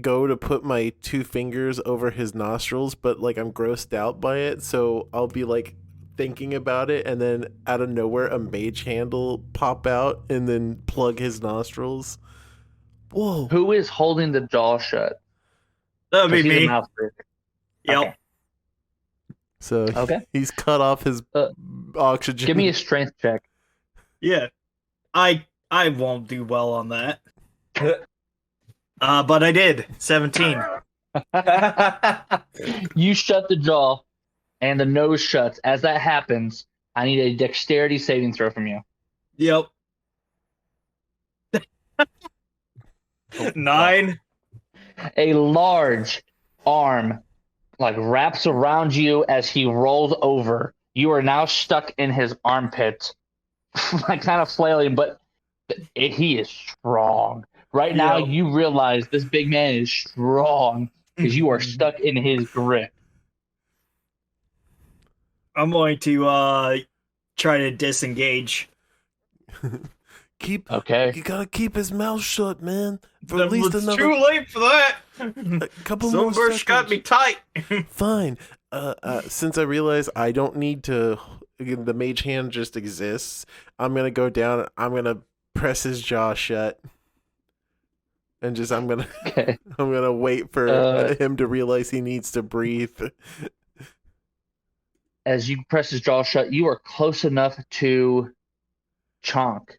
go to put my 2 fingers over his nostrils, but like I'm grossed out by it, so I'll be like thinking about it, and then out of nowhere a mage handle pop out and then plug his nostrils. Whoa! Who is holding the jaw shut? That'll be 'Cause he's a me. mouth breather. Yep. Okay. So Okay. he's cut off his oxygen. Give me a strength check. Yeah. I won't do well on that. But I did. 17. You shut the jaw, and the nose shuts. As that happens, I need a dexterity saving throw from you. Yep. 9. A large arm wraps around you as he rolls over. You are now stuck in his armpit, kind of flailing, but he is strong. Right now, Yep. you realize this big man is strong. because you are stuck in his grip. I'm going to try to disengage. Okay. You gotta keep his mouth shut, man. For That at least was another too late for that. a couple more Sunburst got me seconds. tight. Fine. Since I realize I don't need to, the mage hand just exists. I'm gonna go down. I'm gonna press his jaw shut, and just Okay. I'm gonna wait for him to realize he needs to breathe. As you press his jaw shut, you are close enough to Chonk,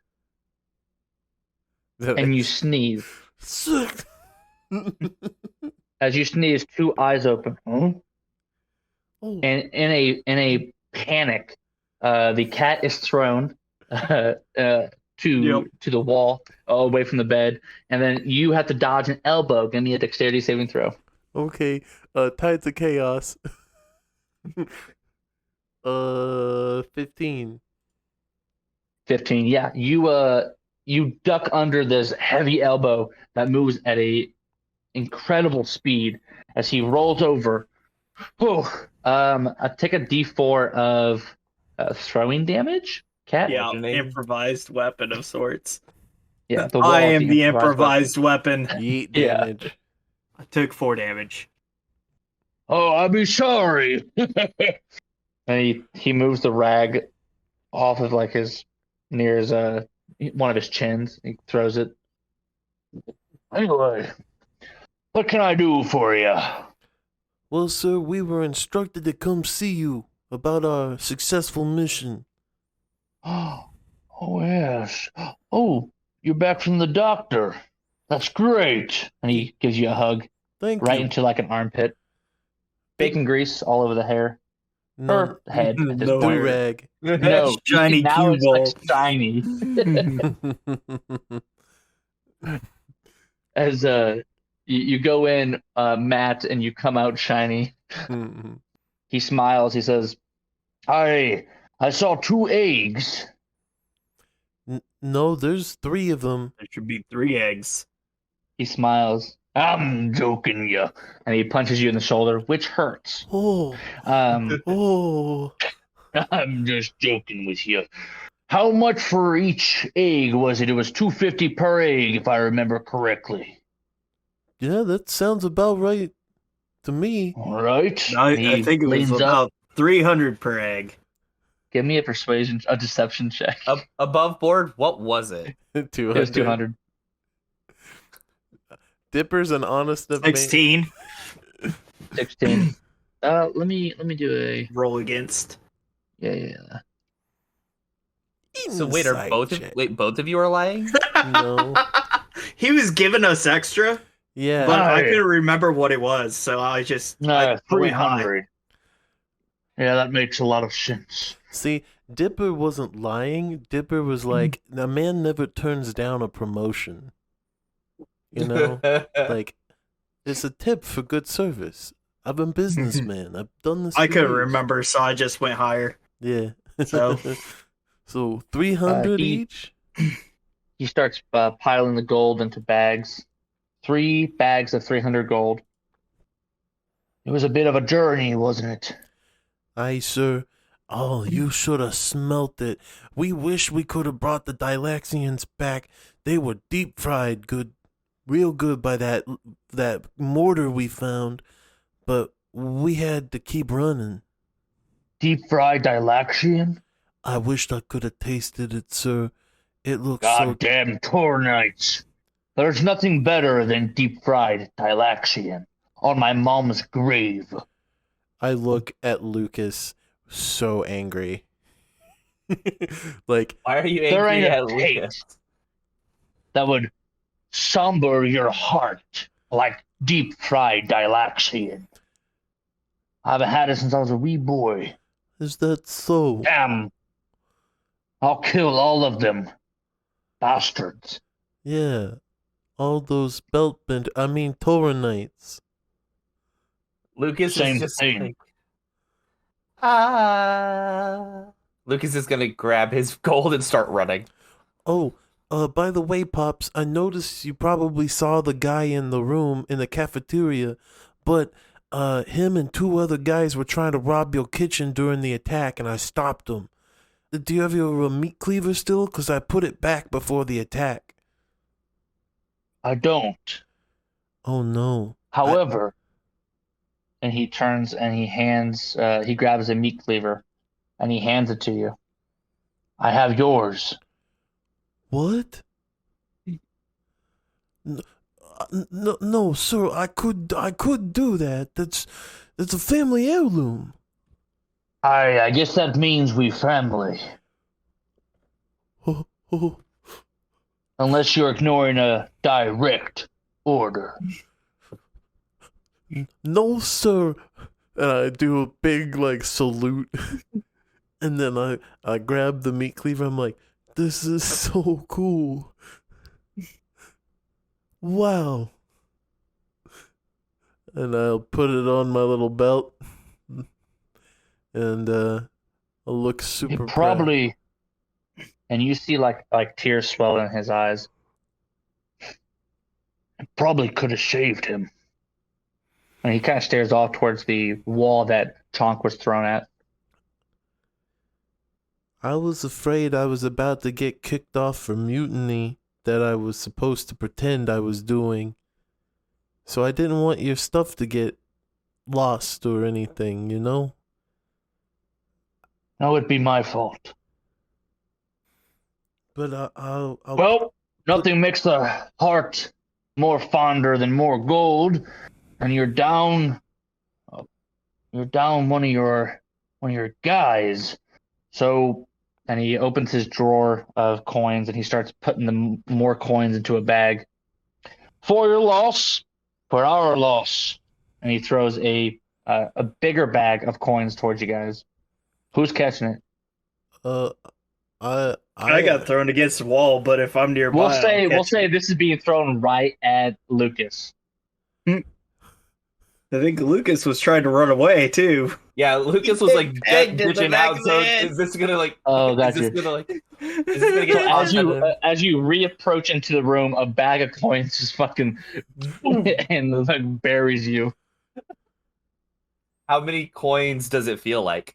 and you sneeze. As you sneeze, two eyes open. Huh? Oh. And in a panic, the cat is thrown to the wall, away from the bed, and then you have to dodge an elbow. Give me a dexterity saving throw. Okay. Tides of chaos. 15. 15. Yeah, you duck under this heavy elbow that moves at a incredible speed as he rolls over. Oh, I take a D4 of throwing damage. Cat. Yeah, improvised weapon of sorts. Yeah, the wall I is am the improvised weapon. Yeet Yeah. damage. I took 4 damage. Oh, I'll be sorry. And he moves the rag off of like his near his one of his chins. He throws it. Anyway, what can I do for you? Well, sir, we were instructed to come see you about our successful mission. Oh yes. Oh, you're back from the doctor. That's great. And he gives you a hug Thank right you. into like an armpit. Bacon grease all over the hair. No, Or head at this No. point. do-rag. No, Shiny now cue it's ball. like shiny. As you go in matte and you come out shiny. He smiles. He says, I saw 2 eggs. No, there's 3 of them. There should be 3 eggs. He smiles. I'm joking you. And he punches you in the shoulder, which hurts. Oh, oh. I'm just joking with you. How much for each egg was it? It was $2.50 per egg, if I remember correctly. Yeah, that sounds about right to me. All right. I He think it was leans up. about 300 per egg. Give me a deception check. Above board, what was it? 200. It was 200. Dipper's an honest of man. 16. 16. Let me do a Roll against. yeah. So wait, Insight check. both of you are lying? No. He was giving us extra, Yeah. but I Right. couldn't remember what it was, so I just I went high. 300. Yeah, that makes a lot of sense. See, Dipper wasn't lying. Dipper was like, a man never turns down a promotion. You know? Like, it's a tip for good service. I'm a businessman. I've done this. I for couldn't years. remember, so I just went higher. Yeah. So- So 300 he- each? He starts piling the gold into bags. 3 bags of 300 gold. It was a bit of a journey, wasn't it? Aye, sir. Oh, you should have smelt it. We wish we could have brought the Galaxians back. They were deep fried good, real good by that mortar we found, but we had to keep running. Deep fried Galaxian? I wished I could have tasted it, sir. It looks so... Goddamn Tauronites. There's nothing better than deep fried Galaxian on my mom's grave. I look at Lucas so angry. Like, Why are you There angry ain't at a Lucas? taste that would somber your heart like deep fried Galaxian. I haven't had it since I was a wee boy. is that so? Damn. I'll kill all of them. Bastards. Yeah. All those Tauronites. Lucas Same is just thing. like, Lucas is gonna grab his gold and start running. Oh, by the way, Pops, I noticed you probably saw the guy in the room in the cafeteria, but him and 2 other guys were trying to rob your kitchen during the attack, and I stopped them. Do you have your meat cleaver still? Because I put it back before the attack. I don't. Oh, no. However, and he turns and he grabs a meat cleaver and he hands it to you. I have yours. What? No, sir. I could do that. That's a family heirloom. I guess that means we family. Oh. Unless you're ignoring a direct order. No, sir. And I do a big salute, and then I grab the meat cleaver. I'm like, this is so cool. Wow. And I'll put it on my little belt, and I'll look super It probably, and you see like tears swell in his eyes. I probably could have shaved him. And he kind of stares off towards the wall that Chonk was thrown at. I was afraid I was about to get kicked off for mutiny that I was supposed to pretend I was doing. So I didn't want your stuff to get lost or anything, you know? No, it'd be my fault. But I'll Well, nothing makes the heart more fonder than more gold. And you're down one of your guys. So, and he opens his drawer of coins and he starts putting more coins into a bag. For your loss, for our loss. And he throws a bigger bag of coins towards you guys. Who's catching it? I got thrown against the wall, but if I'm nearby, We'll say this is being thrown right at Lucas. I think Lucas was trying to run away too. Yeah, Lucas was like Pegged in the ditching back out. of the So head. is this gonna like? Oh, Is gotcha. this gonna like? Is this gonna get So as you reapproach into the room, a bag of coins just fucking and like buries you. How many coins does it feel like?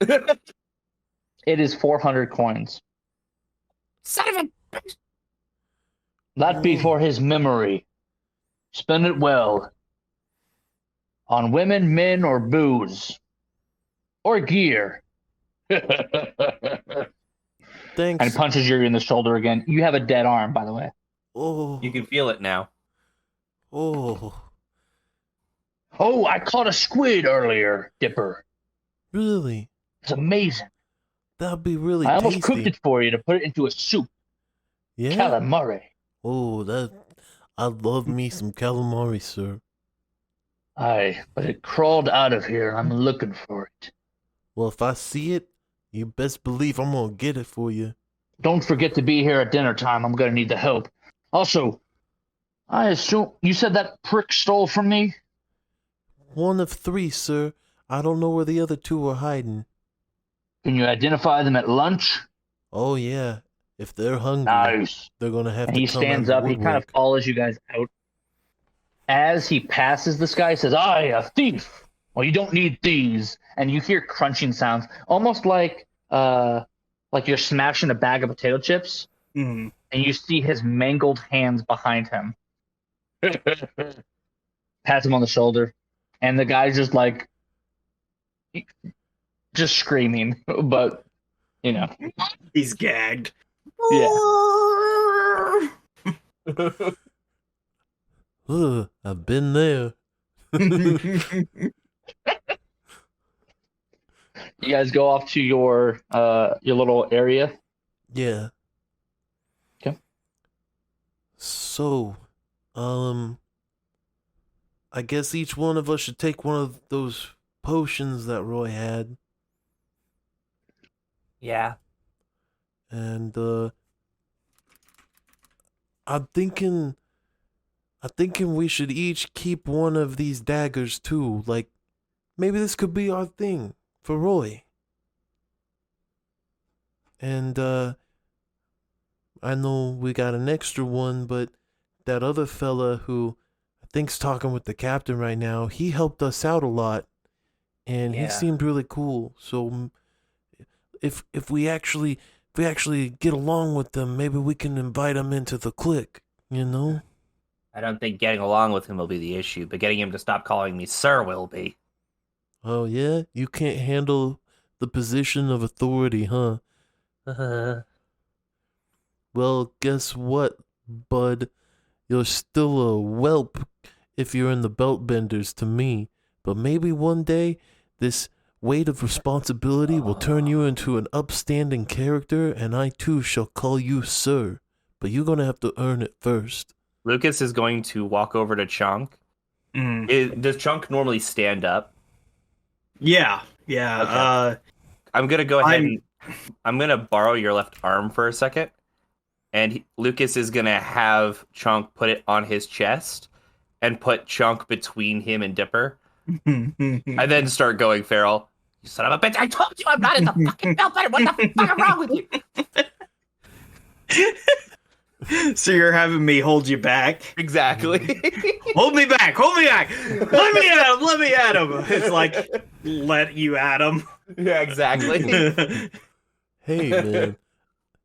It is 400 coins. Son of a. That be for his memory. Spend it well. On women, men, or booze. Or gear. And Thanks. punches you in the shoulder again. You have a dead arm, by the way. Oh. You can feel it now. Oh. Oh, I caught a squid earlier, Dipper. Really? It's amazing. That'd be really I almost tasty. cooked it for you to put it into a soup. Yeah. Calamari. Oh, I love me some calamari, sir. Aye, but it crawled out of here and I'm looking for it. Well, if I see it, you best believe I'm gonna get it for you. Don't forget to be here at dinner time. I'm gonna need the help. Also, I assume you said that prick stole from me? 1 of 3, sir. I don't know where the other 2 are hiding. Can you identify them at lunch? Oh, yeah. If they're hungry, Nice. they're gonna have And to he come stands out up. of He the kind of woodwork. follows you guys out. As he passes this guy, he says, "I, a thief. Well, you don't need thieves." And you hear crunching sounds, almost like you're smashing a bag of potato chips. Mm. And you see his mangled hands behind him. Pats him on the shoulder, and the guy's just screaming, but He's gagged. yeah. Ugh, I've been there. You guys go off to your little area. Yeah. Okay. So, I guess each one of us should take one of those potions that Roy had. Yeah. And I'm thinking we should each keep one of these daggers too. Like, maybe this could be our thing for Roy. And I know we got an extra one, but that other fella who I thanks talking with the captain right now. He helped us out a lot, and he Yeah. seemed really cool. So if we actually get along with them, maybe we can invite him into the clique. You know? I don't think getting along with him will be the issue, but getting him to stop calling me sir will be. Oh yeah, you can't handle the position of authority, huh? Well, guess what, bud? You're still a whelp if you're in the belt benders to me. But maybe one day, this weight of responsibility will turn you into an upstanding character, and I too shall call you sir. But you're gonna have to earn it first. Lucas is going to walk over to Chunk. Does Chunk normally stand up? Yeah. Okay. I'm gonna go ahead and I'm gonna borrow your left arm for a second, and Lucas is gonna have Chunk put it on his chest and put Chunk between him and Dipper, and then start going feral. You son of a bitch! I told you I'm not in the fucking belt bender. What the fuck is wrong with you? So you're having me hold you back? Exactly. Hold me back! Hold me back! Let me at him! Let me at him! It's like, let you at him. Yeah, exactly. Hey, man.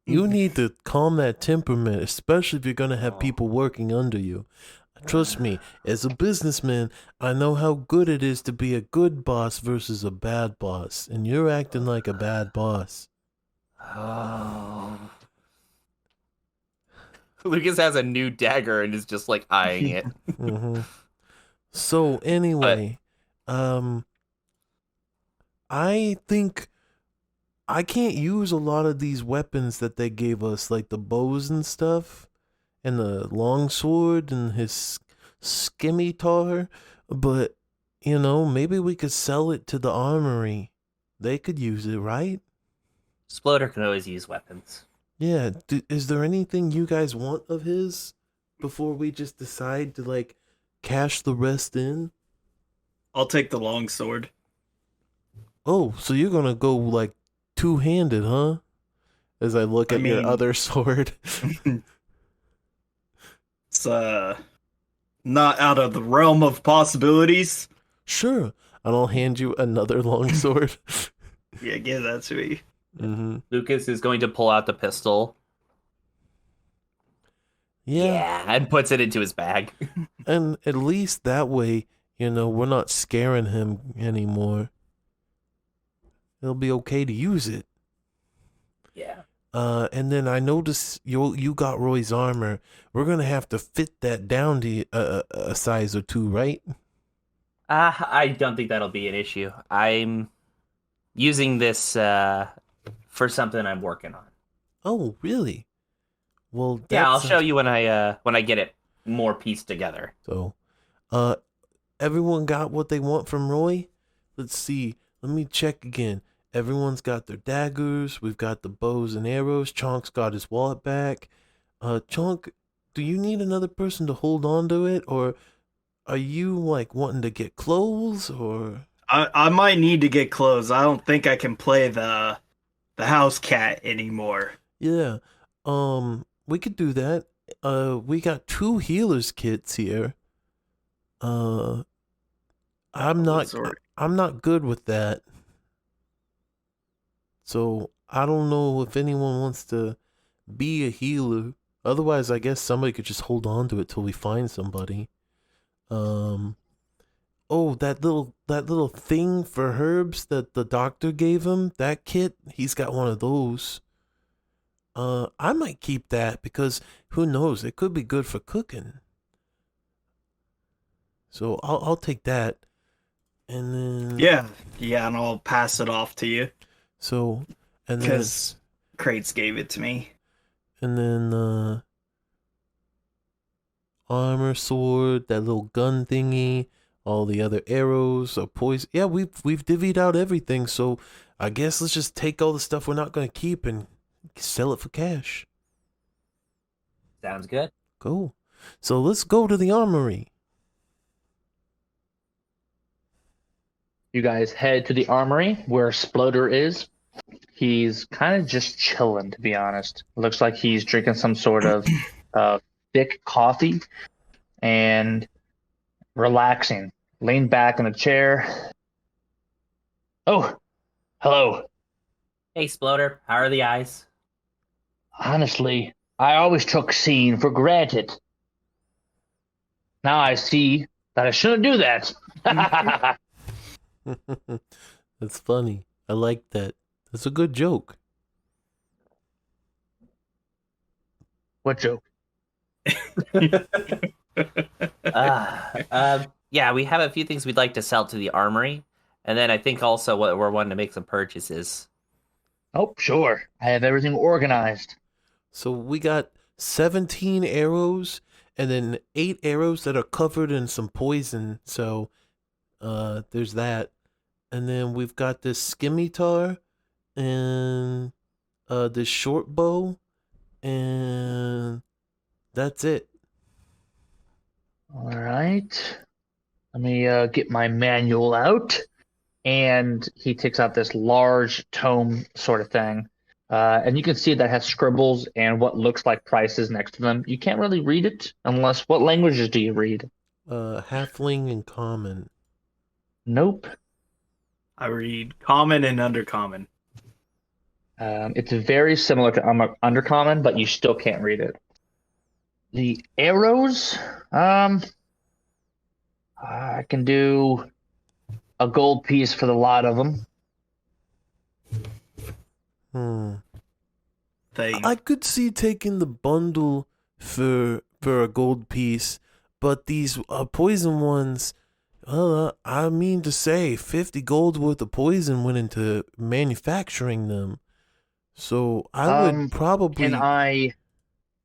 You need to calm that temperament, especially if you're going to have people working under you. Trust me, as a businessman, I know how good it is to be a good boss versus a bad boss, and you're acting like a bad boss. Oh. Lucas has a new dagger and is just like eyeing it. Mm-hmm. So anyway, I think I can't use a lot of these weapons that they gave us, like the bows and stuff, and the longsword and his scimitar, but you know, maybe we could sell it to the armory. They could use it, right? Sploder can always use weapons. Yeah. Is there anything you guys want of his before we just decide to like cash the rest in? I'll take the longsword. Oh, so you're gonna go like two-handed, huh? As I look at your other sword. It's not out of the realm of possibilities. Sure. And I'll hand you another longsword. Yeah, give that to me. Mm-hmm. Lucas is going to pull out the pistol. Yeah. And puts it into his bag. And at least that way, you know, we're not scaring him anymore. It'll be okay to use it. Yeah. And then I noticed you got Roy's armor. We're gonna have to fit that down to a size or two, right? I don't think that'll be an issue. I'm using this for something I'm working on. Oh, really? Well, yeah, I'll show you when I get it more pieced together. So, everyone got what they want from Roy? Let's see. Let me check again. Everyone's got their daggers. We've got the bows and arrows. Chonk's got his wallet back. Chonk, do you need another person to hold on to it, or are you like wanting to get clothes, or? I might need to get clothes. I don't think I can play the house cat anymore. Yeah. We could do that. We got 2 healers kits here. I'm not good with that. So I don't know if anyone wants to be a healer. Otherwise, I guess somebody could just hold on to it till we find somebody. Oh, that little thing for herbs that the doctor gave him, that kit, he's got one of those. I might keep that because who knows, it could be good for cooking. So I'll take that. And then yeah, and I'll pass it off to you. So, and then because Crates gave it to me. And then armor, sword, that little gun thingy, all the other arrows, a poison. Yeah, we've divvied out everything. So I guess let's just take all the stuff we're not going to keep and sell it for cash. Sounds good. Cool. So let's go to the armory. You guys head to the armory where Sploder is. He's kind of just chilling, to be honest. Looks like he's drinking some sort of thick coffee. And relaxing, leaned back in a chair. Oh, hello. Hey, Sploder, how are the eyes? Honestly, I always took seeing for granted. Now I see that I shouldn't do that. That's funny. I like that. That's a good joke. What joke? Yeah, we have a few things we'd like to sell to the armory, and then I think also what we're wanting to make some purchases. Oh, sure. I have everything organized. So we got 17 arrows and then 8 arrows that are covered in some poison. So there's that. And then we've got this scimitar and this short bow, and that's it. All right. Let me get my manual out. And he takes out this large tome sort of thing. And you can see that has scribbles and what looks like prices next to them. You can't really read it unless, what languages do you read? Halfling and common. Nope. I read common and undercommon. It's very similar to Undercommon, but you still can't read it. The arrows, I can do a gold piece for the lot of them. I could see taking the bundle for a gold piece, but these poison ones, I mean to say 50 gold worth of poison went into manufacturing them. So I would probably... Can I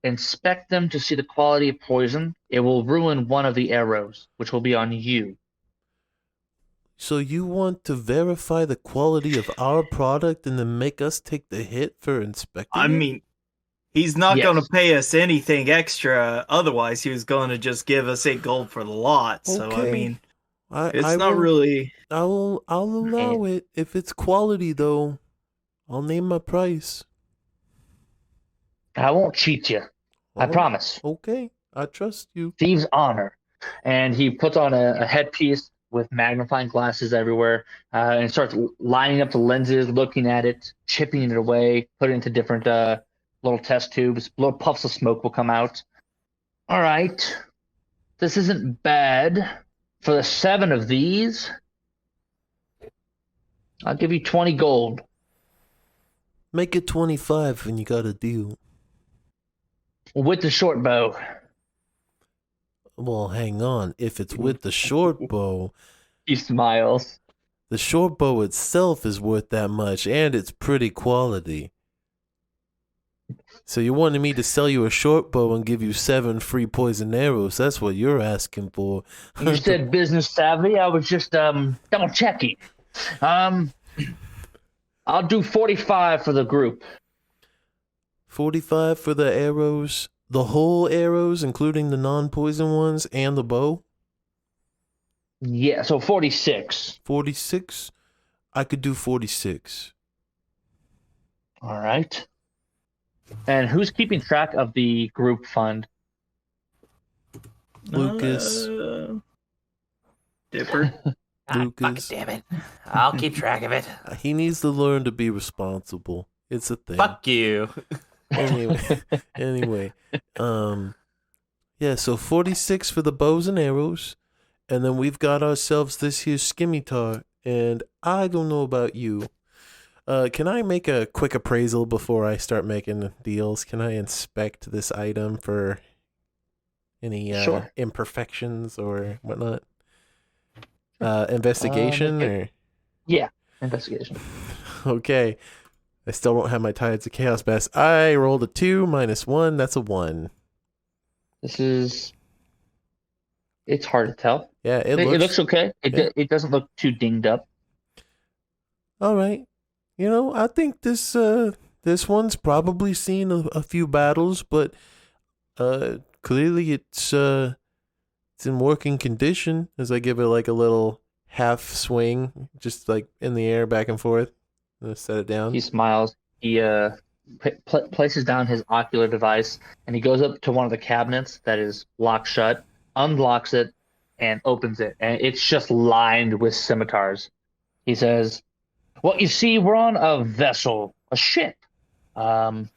inspect them to see the quality of poison? It will ruin one of the arrows, which will be on you. So you want to verify the quality of our product and then make us take the hit for inspecting I it? mean, he's not Yes. going to pay us anything extra. Otherwise, he was going to just give us 8 gold for the lot. So, I Okay. mean, I not will- really... I'll allow it. If it's quality, though, I'll name my price. I won't cheat you. I Oh, promise. Okay, I trust you. Thieves' honor. And he puts on a headpiece with magnifying glasses everywhere and starts lining up the lenses, looking at it, chipping it away, put it into different little test tubes. Little puffs of smoke will come out. All right. This isn't bad. For the 7 of these, I'll give you 20 gold. Make it 25 and you got a deal. With the short bow. Well, hang on. If it's with the short bow, He smiles. the short bow itself is worth that much, and it's pretty quality. So you wanted me to sell you a short bow and give you 7 free poison arrows. That's what you're asking for. You said business savvy. I was just double checking. I'll do 45 for the group. 45 for the arrows, the whole arrows, including the non-poison ones, and the bow. Yeah, so 46. 46. I could do 46. All right. And who's keeping track of the group fund? Lucas. Dipper. Lucas. Fuck, damn it. I'll keep track of it. He needs to learn to be responsible. It's a thing. Fuck you. Anyway, yeah, so 46 for the bows and arrows, and then we've got ourselves this here scimitar, and I don't know about you. Can I make a quick appraisal before I start making deals? Can I inspect this item for any Sure. imperfections or whatnot? Investigation or... Yeah, investigation. Okay. I still don't have my Tides of Chaos best. I rolled a 2 minus 1. That's a 1. It's hard to tell. Yeah, It looks okay. yeah. It doesn't look too dinged up. All right. You know, I think this one's probably seen a few battles, but clearly it's in working condition. As I give it like a little half swing, just like in the air, back and forth. Set it down. He smiles. He places down his ocular device, and he goes up to one of the cabinets that is locked shut, unlocks it, and opens it, and it's just lined with scimitars. He says, "Well, you see, we're on a vessel, a ship. Um,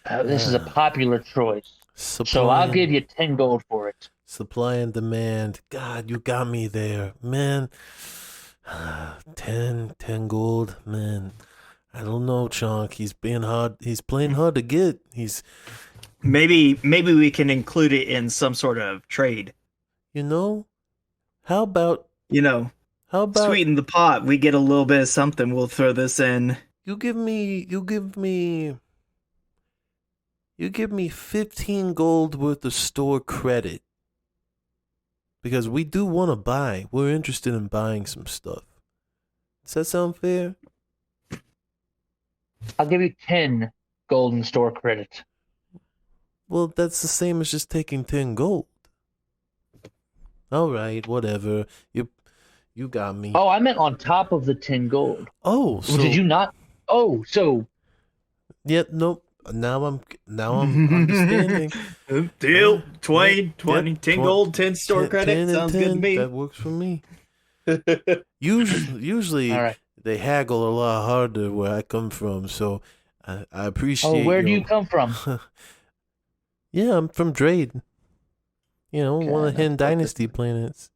this is a popular choice, so I'll give you 10 gold for it." Supply and demand. God, you got me there, man. 10 gold, man. I don't know, Chonk. He's being hard. He's playing hard to get. Maybe we can include it in some sort of trade. How about sweeten the pot? We get a little bit of something. We'll throw this in. you give me 15 gold worth of store credit. Because we do want to buy. We're interested in buying some stuff. Does that sound fair? I'll give you 10 golden store credit. Well, that's the same as just taking 10 gold. All right, whatever. You got me. Oh, I meant on top of the 10 gold. Oh, so did you not? Oh, so yeah, nope. Now I'm understanding. Deal. 20, Yep, 10 gold, 10 store credit. Sounds good to me. That works for me. Usually all right. they haggle a lot harder where I come from, so I appreciate. Oh, where do you come from? Yeah, I'm from Drade. Okay, one of the Hen Dynasty planets.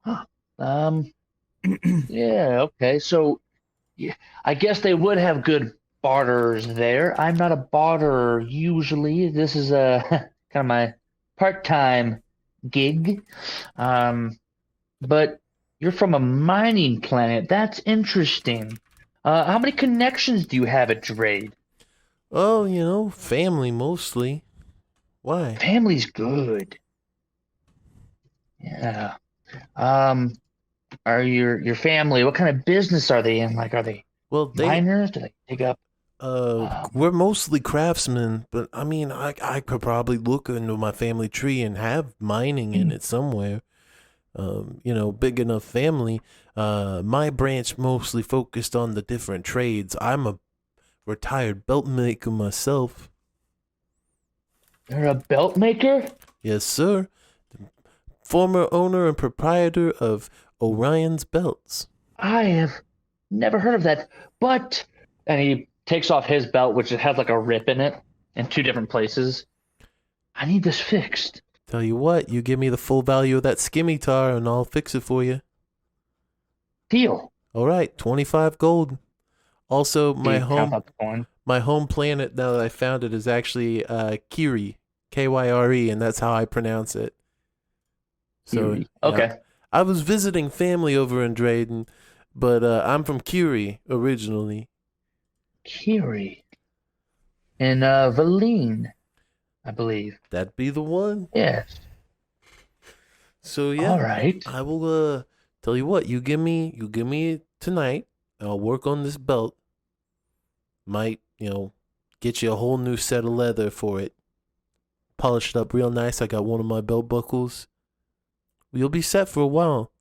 Huh. Yeah, okay. So, yeah, I guess they would have good barters there. I'm not a barterer usually. This is a kind of my part-time gig. But you're from a mining planet. That's interesting. How many connections do you have at Drade? Oh, family mostly. Why? Family's good. Yeah. Are your family, what kind of business are they in? Like, are they miners? Do they dig up? We're mostly craftsmen, but I mean, I could probably look into my family tree and have mining in it somewhere. Big enough family. My branch mostly focused on the different trades. I'm a retired belt maker myself. You're a belt maker? Yes, sir. Former owner and proprietor of Orion's Belts. I have never heard of that, and he takes off his belt, which has like a rip in it in 2 different places. I need this fixed. Tell you what, you give me the full value of that scimitar and I'll fix it for you. Deal. All right, 25 gold. Also, my home planet, now that I found it, is actually Kiri, Kyre, and that's how I pronounce it. So, okay. I was visiting family over in Drayden, but I'm from Kiri originally. Kiri. In Valine, I believe. That'd be the one. Yes. So yeah. All right. I will tell you what, you give me tonight. I'll work on this belt. Might, get you a whole new set of leather for it. Polish it up real nice. I got one of my belt buckles. You'll be set for a while.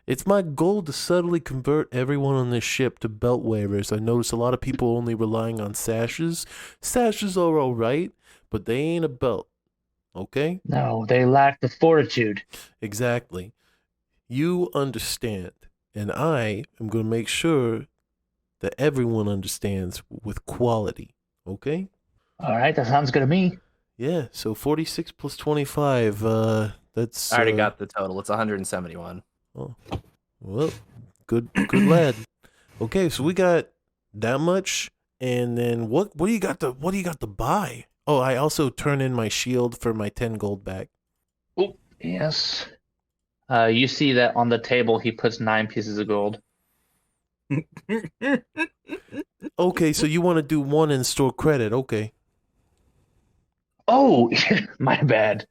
It's my goal to subtly convert everyone on this ship to belt wearers. I notice a lot of people only relying on sashes. Sashes are alright, but they ain't a belt. Okay? No, they lack the fortitude. Exactly. You understand. And I am going to make sure that everyone understands with quality. Okay? All right, that sounds good to me. Yeah, so 46 plus 25, that's... I already got the total. It's 171. Oh, well, good lad. Okay, so we got that much, and then what do you got to buy? Oh, I also turn in my shield for my 10 gold back. Oh, yes. You see that on the table he puts 9 pieces of gold. Okay, so you want to do 1 in store credit, okay. Oh, my bad.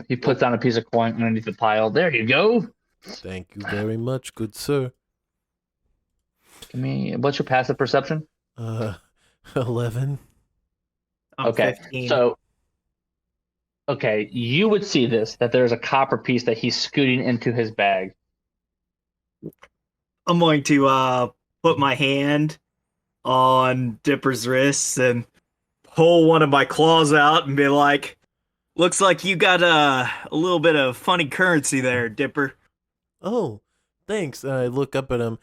He puts down a piece of coin underneath the pile. There you go. Thank you very much, good sir. What's your passive perception? 11. Okay, 15. so, you would see that there's a copper piece that he's scooting into his bag. I'm going to put my hand on Dipper's wrists and pull one of my claws out and be like, Looks like you got a little bit of funny currency there, Dipper. Oh, thanks. I look up at him.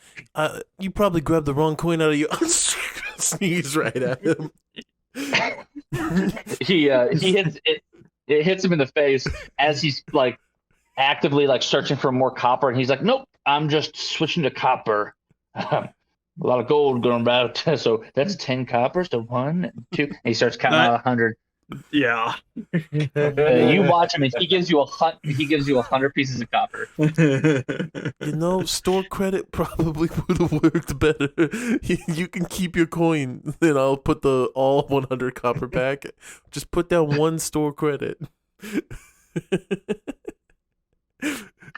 You probably grabbed the wrong coin out of your. Sneeze right at him. He hits it. It hits him in the face as he's like actively like searching for more copper, and he's like, "Nope, I'm just switching to copper. A lot of gold going about, so that's 10 coppers to 1, 2." And he starts counting out 100. Yeah. You watch him, and he gives you 100 pieces of copper. Store credit probably would have worked better. You can keep your coin, then I'll put the all 100 copper back. Just put down 1 store credit.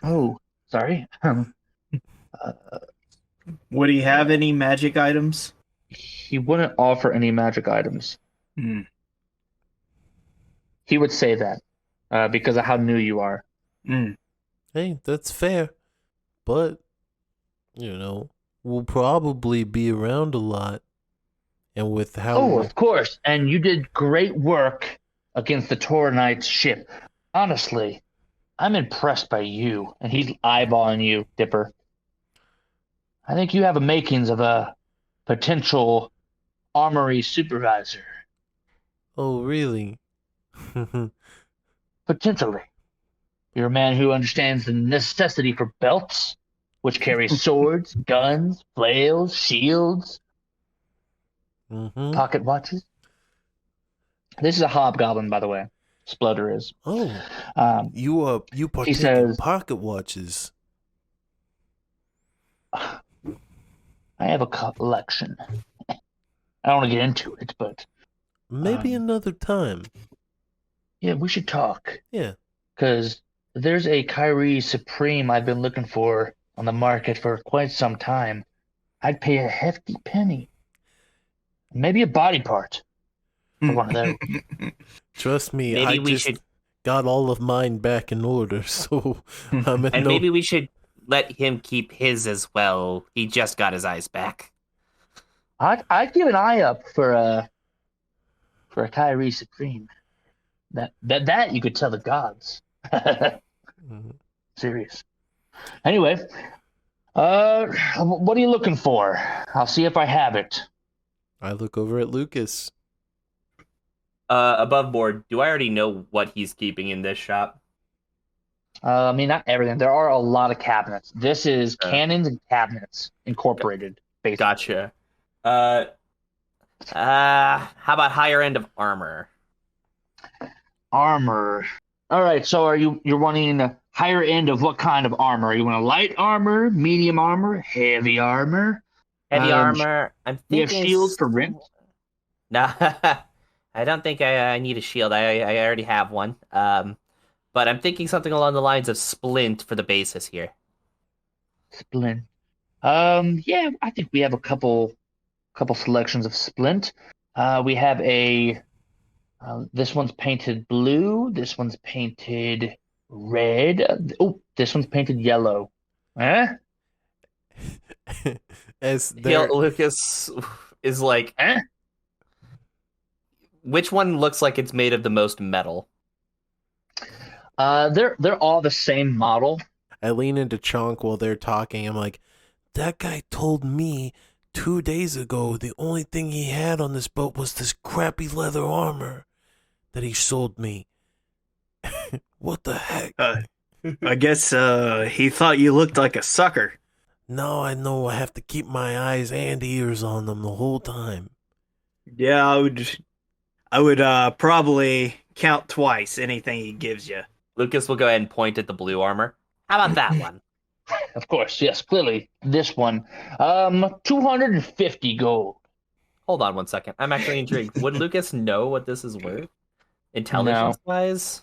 Oh, sorry. Would he have any magic items? He wouldn't offer any magic items. Hmm. He would say that because of how new you are. Mm. Hey, that's fair. But, we'll probably be around a lot. And with how... Oh, of course. And you did great work against the Tauronite's ship. Honestly, I'm impressed by you. And he's eyeballing you, Dipper. I think you have a makings of a potential armory supervisor. Oh, really? Potentially. You're a man who understands the necessity for belts, which carry swords, guns, flails, shields, pocket watches. This is a hobgoblin, by the way. Splutter is. Oh, you partake in pocket watches. I have a collection. I don't want to get into it, but maybe another time. Yeah, we should talk. Yeah. Because there's a Kyrie Supreme I've been looking for on the market for quite some time. I'd pay a hefty penny. Maybe a body part for one of those. Trust me, I just got all of mine back in order, so maybe we should let him keep his as well. He just got his eyes back. I'd give an eye up for a Kyrie Supreme. That you could tell the gods. Serious. Anyway, what are you looking for? I'll see if I have it. I look over at Lucas. Above board, do I already know what he's keeping in this shop? I mean, not everything. There are a lot of cabinets. This is cannons and cabinets incorporated. Basically. Gotcha. How about higher end of armor? Armor. All right. So you're wanting a higher end of what kind of armor? You want a light armor, medium armor, heavy armor? Heavy armor. I'm thinking. You have shields for rent? No, I don't think I need a shield. I already have one. But I'm thinking something along the lines of splint for the basis here. Splint. Yeah, I think we have a couple selections of splint. We have this one's painted blue. This one's painted red. This one's painted yellow. Eh? Lucas is like, which one looks like it's made of the most metal? They're all the same model. I lean into Chonk while they're talking. I'm like, that guy told me 2 days ago the only thing he had on this boat was this crappy leather armor that he sold me. What the heck? I guess he thought you looked like a sucker. Now I know I have to keep my eyes and ears on them the whole time. Yeah, I would probably count twice anything he gives you. Lucas will go ahead and point at the blue armor. How about that one? Of course, yes, clearly this one. 250 gold. Hold on 1 second. I'm actually intrigued. Would Lucas know what this is worth? Intelligence-wise?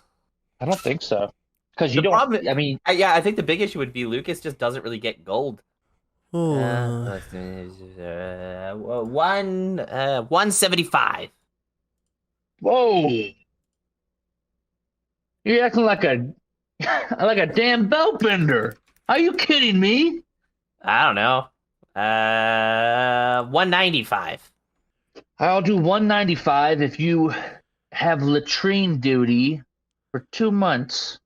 I don't think so. Because you don't. I mean, I think the big issue would be Lucas just doesn't really get gold. 175. Whoa! You're acting like a damn bellbender. Are you kidding me? I don't know. 195. I'll do 195 if you have latrine duty for 2 months.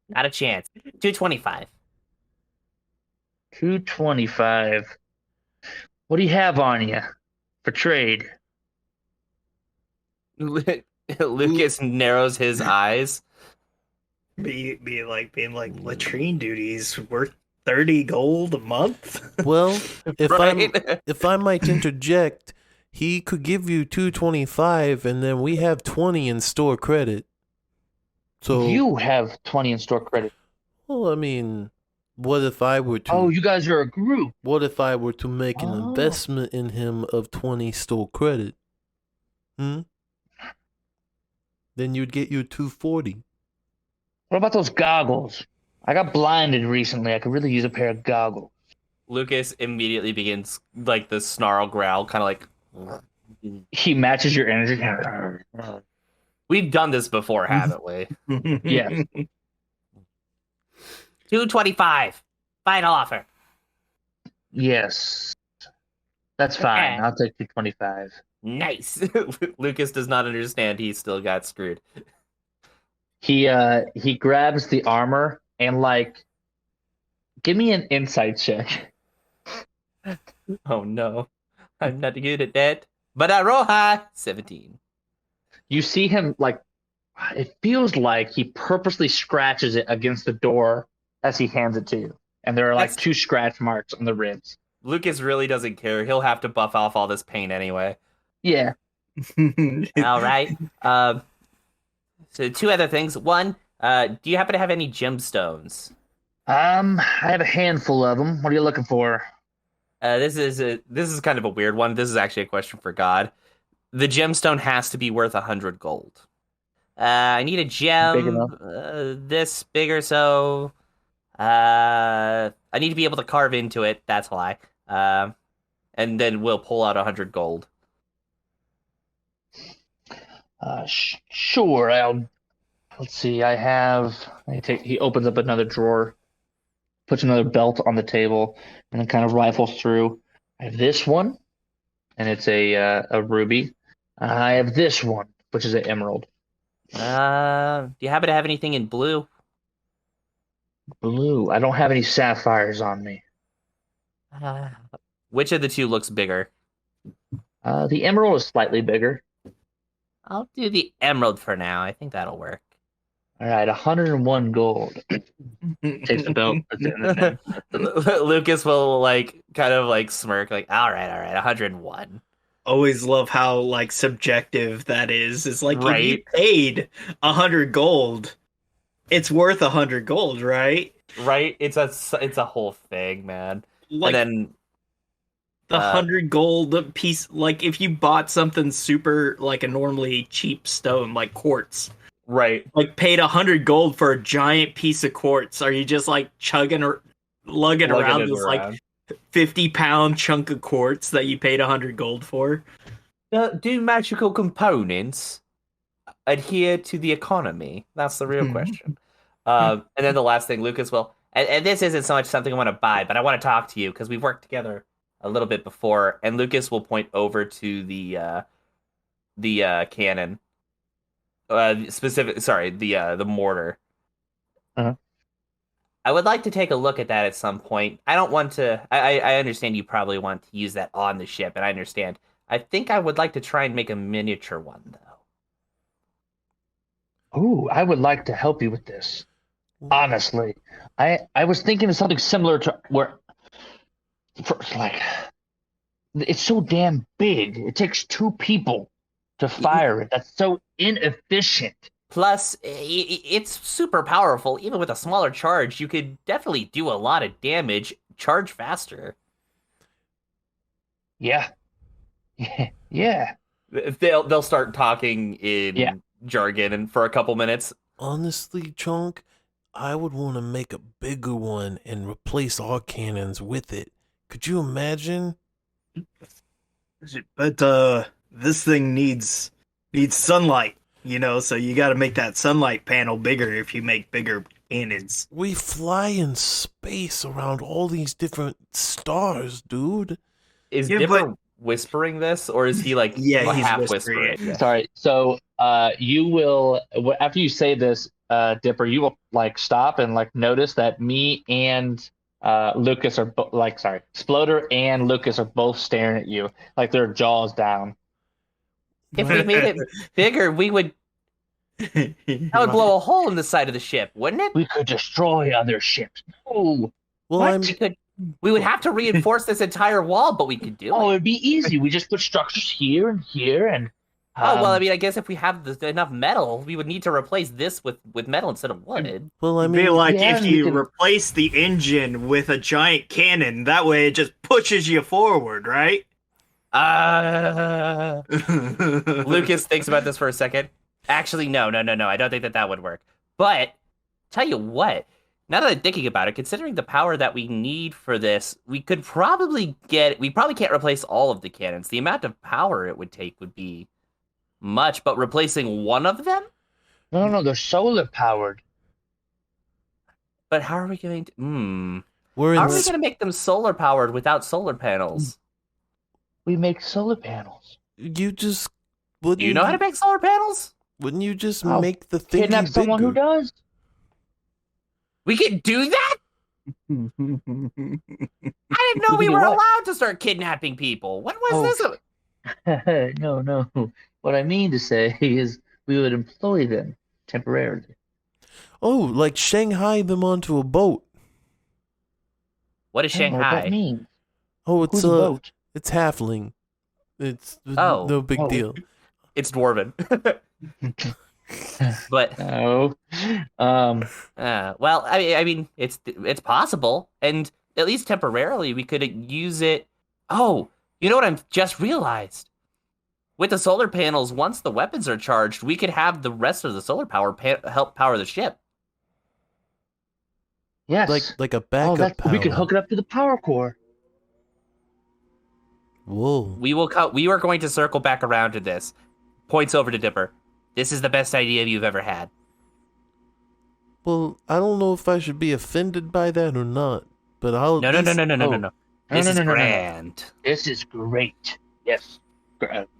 Not a chance. 225. 225. What do you have on you for trade? Lucas narrows his eyes. Being like latrine duties worth 30 gold a month. Well, Right? if I might interject, he could give you 225, and then we have 20 in store credit. So You have 20 in store credit. well, I mean, what if I were to? Oh, you guys are a group. What if I were to make an Oh. investment in him of 20 store credit? Then you'd get your 240. What about those goggles? I got blinded recently. I could really use a pair of goggles. Lucas immediately begins like the snarl growl, kind of like. He matches your energy. We've done this before, haven't we? Yes. 225. Final offer. Yes. That's fine. Okay. I'll take 225. Nice. Lucas does not understand. He still got screwed. He grabs the armor and like, give me an insight check. Oh no, I'm not good at that. But Aroha 17. You see him like, it feels like he purposely scratches it against the door as he hands it to you, and there are like That's- 2 scratch marks on the ribs. Lucas really doesn't care. He'll have to buff off all this pain anyway. Yeah. All right. So 2 other things. One, do you happen to have any gemstones? I have a handful of them. What are you looking for? This is kind of a weird one. This is actually a question for God. The gemstone has to be worth 100 gold. I need a gem Big enough. this big or so. I need to be able to carve into it. That's why. And then we'll pull out 100 gold. Sure. Let's see. He opens up another drawer, puts another belt on the table, and then kind of rifles through. I have this one, and it's a ruby. I have this one, which is an emerald. Do you happen to have anything in blue? Blue. I don't have any sapphires on me. Which of the 2 looks bigger? The emerald is slightly bigger. I'll do the emerald for now. I think that'll work. All right, 101 gold. Takes the belt. Puts it in the thing. Lucas will like kind of like smirk, like, all right, 101. Always love how like subjective that is. It's like if you Right. paid 100 gold, it's worth 100 gold, right? Right? It's a whole thing, man. Like And then the 100 gold piece, like if you bought something super like a normally cheap stone, like quartz, right. like paid 100 gold for a giant piece of quartz, are you just like chugging or lugging around this like 50-pound chunk of quartz that you paid 100 gold for? Do magical components adhere to the economy? That's the real question. And then the last thing, Lucas will, and this isn't so much something I want to buy, but I want to talk to you because we've worked together a little bit before. And Lucas will point over to the cannon, the mortar. Uh-huh. I would like to take a look at that at some point. I don't want to. I understand you probably want to use that on the ship, and I understand. I think I would like to try and make a miniature one, though. Ooh, I would like to help you with this. Honestly, I was thinking of something similar to it's so damn big. It takes 2 people to fire it. That's so inefficient. Plus, it's super powerful. Even with a smaller charge, you could definitely do a lot of damage. Charge faster. Yeah. Yeah. They'll start talking in jargon and for a couple minutes. Honestly, Chunk, I would want to make a bigger one and replace our cannons with it. Could you imagine? But this thing needs sunlight, so you got to make that sunlight panel bigger if you make bigger cannons. We fly in space around all these different stars, dude. Is Yeah, Dipper whispering this, or is he like Yeah, he's half whispering whispering? it. Sorry. So you will, after you say this, Dipper, you will like stop and like notice that me and Lucas are Sploder and Lucas are both staring at you, like their jaws down. If we made it bigger, that would blow a hole in the side of the ship, wouldn't it? We could destroy other ships. No. Well, What? We would have to reinforce this entire wall, but we could do Oh, it. it'd be easy. We just put structures here and here, and Oh, well, I mean, I guess if we have enough metal, we would need to replace this with metal instead of wood. well, I It'd mean, be like yeah, if you you can- replace the engine with a giant cannon. That way, it just pushes you forward, right? Lucas thinks about this for a second. Actually, no. I don't think that would work. But, tell you what, now that I'm thinking about it, considering the power that we need for this, we probably can't replace all of the cannons. The amount of power it would take would be much, but replacing one of them? no, they're solar powered. But how are we going to... we're How in are we going to make them solar powered without solar panels? We make solar panels. you just Do wouldn't you know how to make solar panels? wouldn't you just Oh, make the thing Kidnap bigger? someone who does. We can do that? I didn't know we do were what? allowed to start kidnapping people. When was this? No. What I mean to say is we would employ them temporarily. Oh, like Shanghai them onto a boat. What is I don't know what that Shanghai? means. Oh, it's Who's a boat? it's halfling. It's Oh. no big Oh. deal. It's dwarven. But No. well, I mean, it's possible, and at least temporarily, we could use it. Oh, you know what? I've just realized. With the solar panels, once the weapons are charged, we could have the rest of the solar power help power the ship. Yes. Like a oh, backup power. we could hook it up to the power core. Whoa. We are going to circle back around to this. Points over to Dipper. This is the best idea you've ever had. Well, I don't know if I should be offended by that or not, but I'll. No. Oh. This is no. grand. This is great. Yes.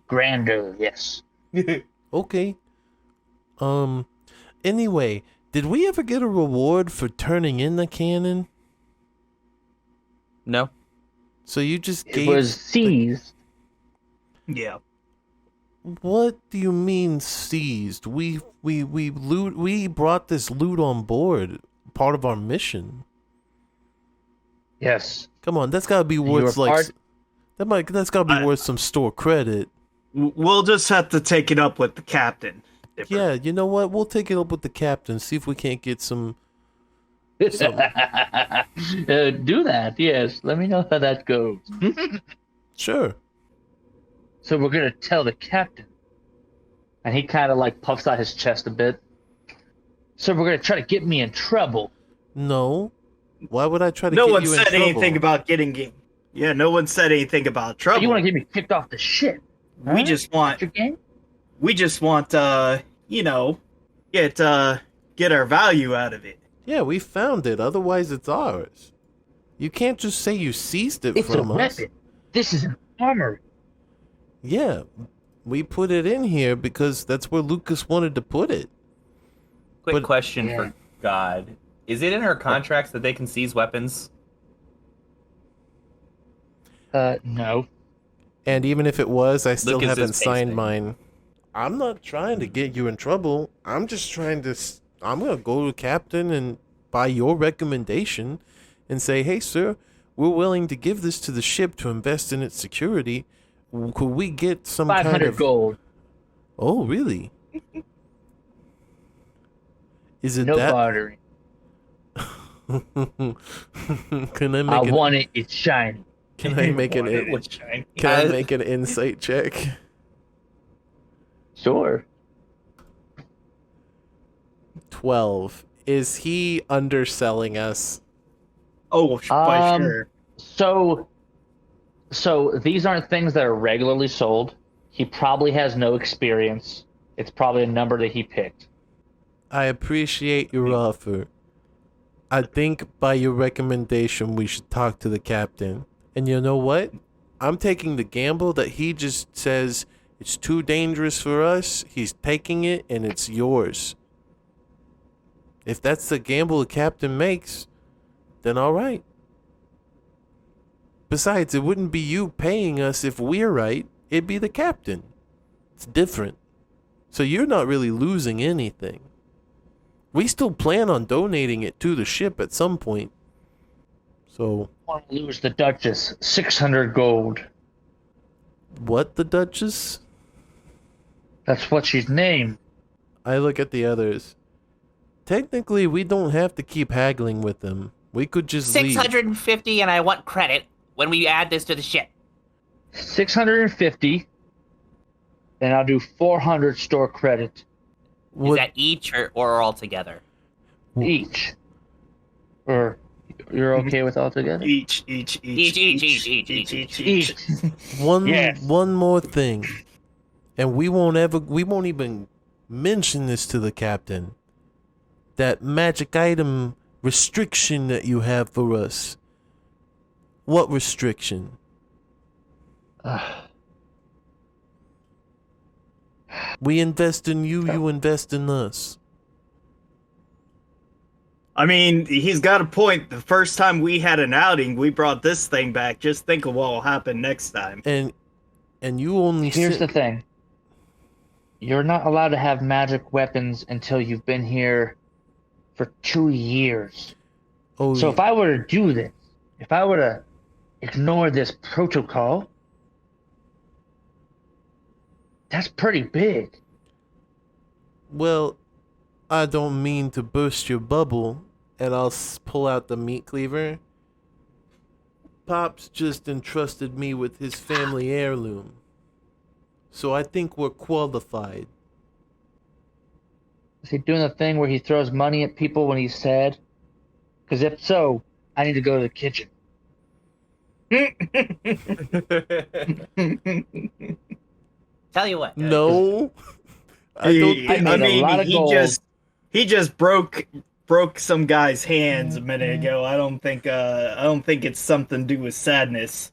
Grander. Yes. Okay. Anyway, did we ever get a reward for turning in the cannon? No. So you just It gave. was seized. Yeah. What do you mean seized? We brought this loot on board, part of our mission. Yes. Come on, that's gotta be worth were like part- that's gotta be worth some store credit. We'll just have to take it up with the captain. Dipper. Yeah, you know what? We'll take it up with the captain, see if we can't get some. Do that. Yes. Let me know how that goes. Sure. So we're gonna tell the captain, and he kind of like puffs out his chest a bit. So we're gonna try to get me in trouble. No. Why would I try to No get one you in said trouble? anything about getting. Yeah, no one said anything about trouble. You want to get me kicked off the ship? We huh? just want. Your game? We just want. Get our value out of it. Yeah, we found it. Otherwise, it's ours. You can't just say you seized it It's a from us. weapon. This is an armory. Yeah, we put it in here because that's where Lucas wanted to put it. Quick But- question Yeah. for God. Is it in our contracts that they can seize weapons? No. And even if it was, I still Lucas is haven't signed pasting. mine. I'm not trying to get you in trouble. I'm just trying to. I'm gonna go to the captain and by your recommendation, and say, "Hey, sir, we're willing to give this to the ship to invest in its security. Could we get some 500 kind of gold. Oh, really? Is it No that? bartering. Can I I make an, want it. It's shiny. Can I make an Can I make an insight check? Sure. 12. Is he underselling us? Oh, by Um, sure. So these aren't things that are regularly sold. He probably has no experience. It's probably a number that he picked. I appreciate your offer. I think by your recommendation we should talk to the captain. And you know what? I'm taking the gamble that he just says it's too dangerous for us. He's taking it and it's yours. If that's the gamble a captain makes, then all right. Besides, it wouldn't be you paying us if we're right. It'd be the captain. It's different. So you're not really losing anything. We still plan on donating it to the ship at some point. So... I want to lose the Duchess 600 gold. What, the Duchess? That's what she's named. I look at the others. Technically, we don't have to keep haggling with them. We could just leave. 650, and I want credit when we add this to the ship. 650. Then I'll do 400 store credit. Is that each or all together? Each. Or you're okay with all together? Each. One more thing. And we won't even mention this to the captain. That magic item restriction that you have for us. What restriction? We invest in you, you invest in us. I mean, he's got a point. The first time we had an outing, we brought this thing back. Just think of what will happen next time. And you only... Here's the thing. You're not allowed to have magic weapons until you've been here for 2 years. Oh, So yeah. if I were to do this, if I were to ignore this protocol, that's pretty big. Well, I don't mean to burst your bubble, and I'll pull out the meat cleaver. Pops just entrusted me with his family heirloom. So I think we're qualified. Is he doing the thing where he throws money at people when he's sad? Because if so, I need to go to the kitchen. Tell you what. No. I don't think... I made a lot of gold. He just broke some guy's hands a minute ago. I don't think it's something to do with sadness.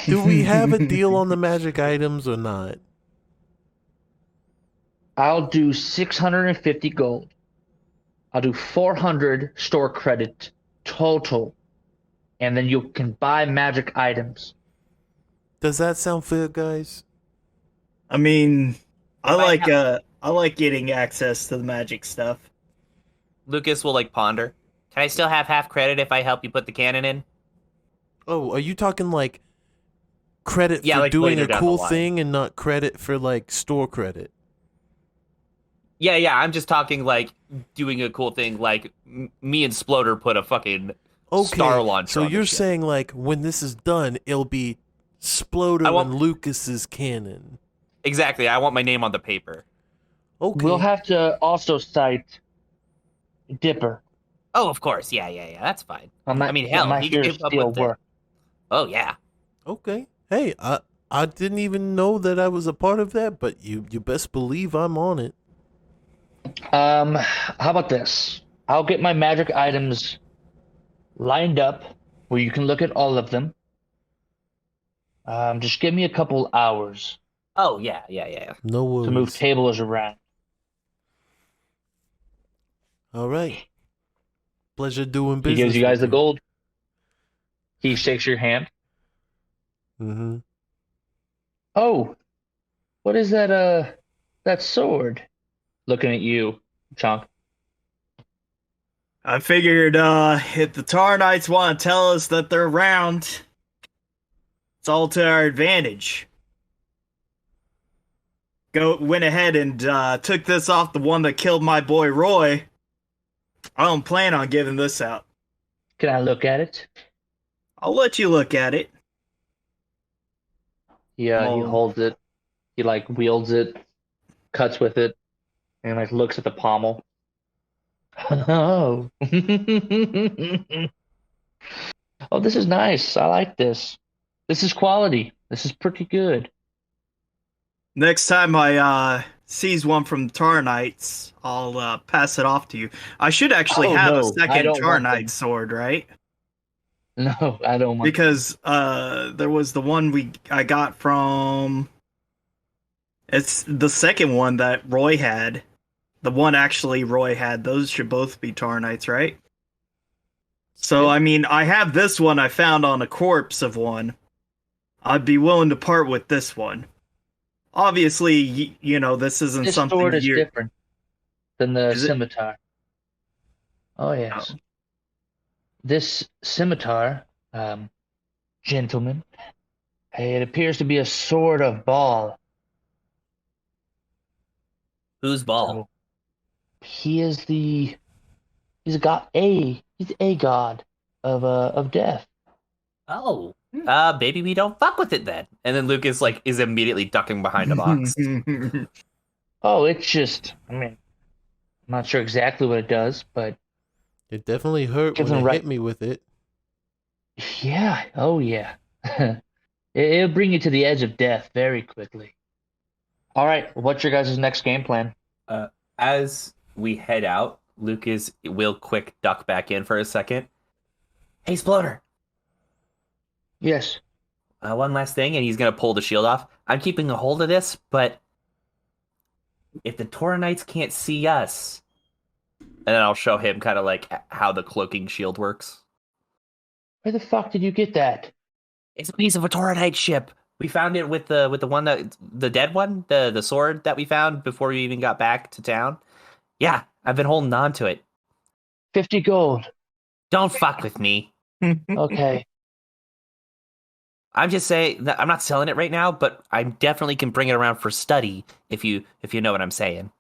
Do we have a deal on the magic items or not? I'll do 650 gold. I'll do 400 store credit total. And then you can buy magic items. Does that sound fair, guys? I mean, I like getting access to the magic stuff. Lucas will ponder. Can I still have half credit if I help you put the cannon in? Oh, are you talking credit for like doing later a down cool the line. thing and not credit for store credit? Yeah, I'm just talking doing a cool thing me and Sploder put a fucking star launcher so on the you're ship. saying when this is done, it'll be Sploder and Lucas's cannon. Exactly, I want my name on the paper. Okay. We'll have to also cite Dipper. Oh, of course, yeah, that's fine. I mean, hell, my he can here's keep up still with work. Oh, yeah. Okay. Hey, I didn't even know that I was a part of that, but you best believe I'm on it. How about this? I'll get my magic items lined up where you can look at all of them. Just give me a couple hours Oh, yeah. No worries. to move tables around. All right. Pleasure doing He business. gives you guys the with gold. He shakes your hand. Mm-hmm. Oh, what is that sword? Looking at you, Chonk. I figured if the Tauronites want to tell us that they're around, it's all to our advantage. Went ahead and took this off the one that killed my boy Roy. I don't plan on giving this out. Can I look at it? I'll let you look at it. Yeah, he holds it. He wields it, cuts with it, and looks at the pommel. Oh. Oh, this is nice. I like this. This is quality. This is pretty good. Next time I seize one from the Tauronites, I'll pass it off to you. I should actually have a I second don't want them. Taronite sword, right? No, I don't want Because there was the one I got from. It's the second one that Roy had. the one actually Roy had, those should both be Tauronites, right? So, I mean, I have this one I found on a corpse of one. I'd be willing to part with this one. Obviously, you know, this isn't This something sword is you're... different than the Is it? scimitar. Oh, yes. This scimitar, gentlemen, it appears to be a sword of Baal. Who's ball? So he is he's a god of death. Oh. Maybe we don't fuck with it then. And then Lucas is immediately ducking behind a box. Oh, it's just, I mean, I'm not sure exactly what it does, but It definitely hurt Gives when him it right- hit me with it. yeah, oh yeah. It'll bring you to the edge of death very quickly. All right, what's your guys' next game plan? As we head out, Lucas will quick duck back in for a second. Hey, Sploder. Yes. One last thing, and he's gonna pull the shield off. I'm keeping a hold of this, but if the Tauronites can't see us, and then I'll show him kind of like how the cloaking shield works. Where the fuck did you get that? It's a piece of a Tauronite ship. We found it with the one the dead one, the sword that we found before we even got back to town. Yeah, I've been holding on to it. 50 gold. Don't fuck with me. Okay. I'm just saying that I'm not selling it right now, but I definitely can bring it around for study if you know what I'm saying.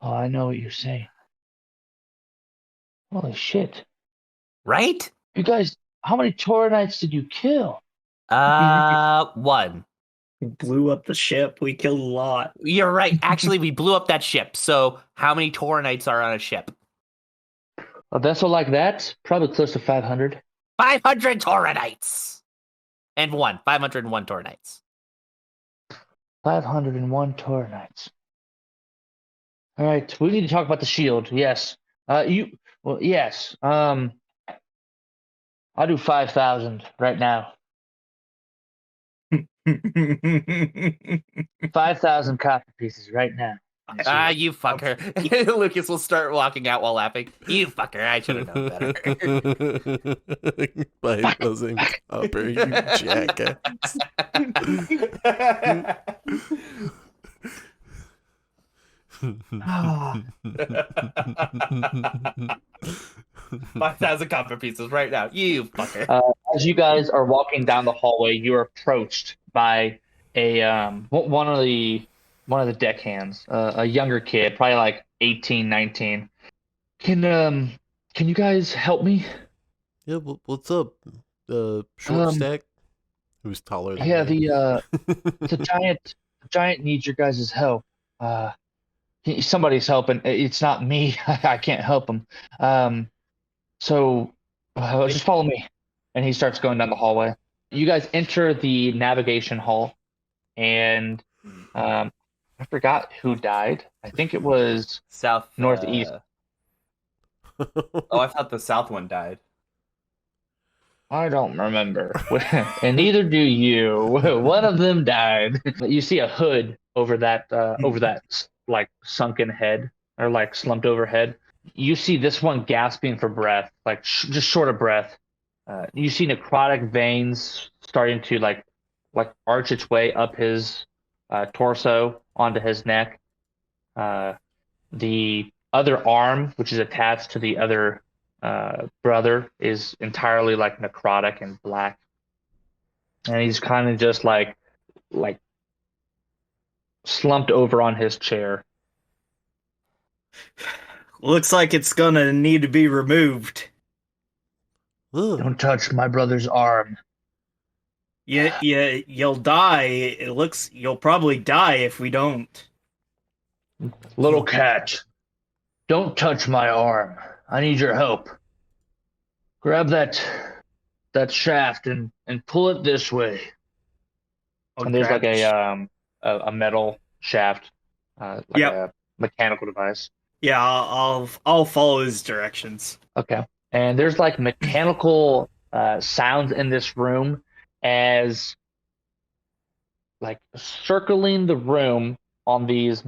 Oh, I know what you're saying. Holy shit. Right? You guys, how many Tauronites did you kill? One. Blew up the ship. We killed a lot. You're right. Actually, we blew up that ship. So how many Tauronites are on a ship? A vessel like that? Probably close to 500. 500 Tauronites! And 501 Tauronites. 501 Tauronites. All right, we need to talk about the shield. Yes. Yes. I'll do 5,000 right now. 5,000 copper pieces right now. You fucker. Lucas will start walking out while laughing. You fucker, I should have known better. 5,000 copper, you jackass. 5,000 copper pieces right now. You fucker. As you guys are walking down the hallway, you're approached by one of the deckhands, a younger kid, probably like 18, 19. Can you guys help me? Yeah, what's up? Short stack? Who's taller than me? The giant needs your guys' help. Somebody's helping. It's not me. I can't help him. So just follow me. And he starts going down the hallway. You guys enter the navigation hall, and I forgot who died. I think it was South northeast. Oh, I thought the south one died. I don't remember, and neither do you. One of them died. You see a hood over that like sunken head or like slumped over head. You see this one gasping for breath, like just short of breath. You see necrotic veins starting to like arch its way up his torso onto his neck. The other arm, which is attached to the other brother, is entirely like necrotic and black, and he's kind of just like slumped over on his chair. Looks like it's gonna need to be removed. Ugh. Don't touch my brother's arm. Yeah, you'll die. It looks you'll probably die if we don't. Little cat, don't touch my arm. I need your help. Grab that shaft and pull it this way. And there's like a metal shaft, a mechanical device. Yeah, I'll follow his directions. Okay. And there's like mechanical sounds in this room as like circling the room on these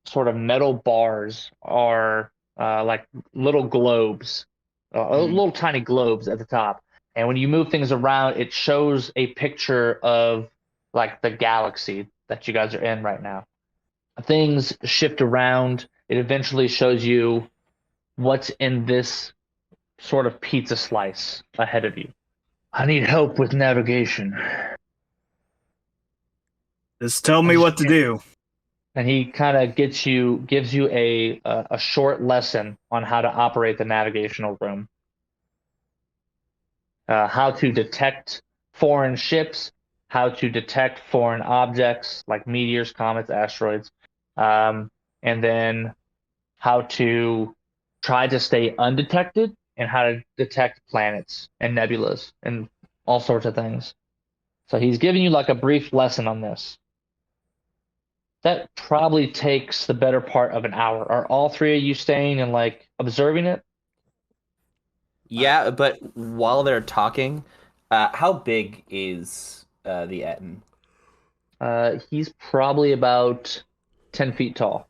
sort of metal bars are like little globes, little tiny globes at the top. And when you move things around, it shows a picture of like the galaxy that you guys are in right now. Things shift around. It eventually shows you what's in this sort of pizza slice ahead of you. I need help with navigation. Just tell me what to do. And he kind of gives you a short lesson on how to operate the navigational room, how to detect foreign ships, how to detect foreign objects like meteors, comets, asteroids, and then how to try to stay undetected and how to detect planets and nebulas and all sorts of things. So he's giving you like a brief lesson on this. That probably takes the better part of an hour. Are all three of you staying and like observing it? Yeah, but while they're talking, how big is the Etten? He's probably about 10 feet tall.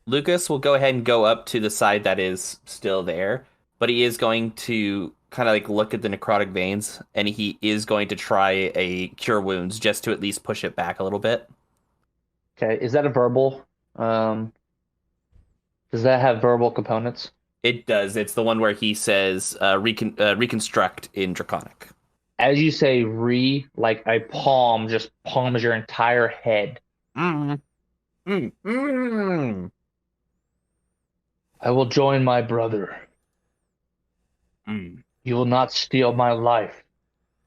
Lucas will go ahead and go up to the side that is still there, but he is going to kind of like look at the necrotic veins, and he is going to try a cure wounds just to at least push it back a little bit. Okay, is that a verbal? Does that have verbal components? It does. It's the one where he says reconstruct in Draconic. As you say like a palm just palms your entire head. Mm. Mm. Mm. I will join my brother. Mm. You will not steal my life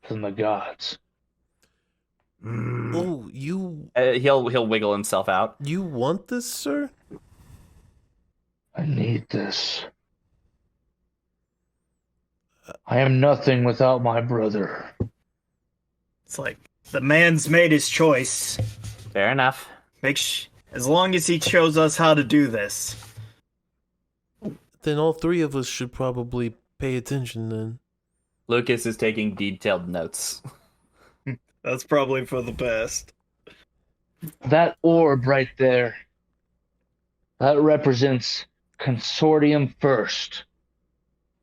from the gods. Oh, you He'll wiggle himself out. you want this, sir? I need this. I am nothing without my brother. It's like the man's made his choice. Fair enough. As long as he shows us how to do this. Then all three of us should probably pay attention then. Lucas is taking detailed notes. That's probably for the best. That orb right there, that represents Consortium First.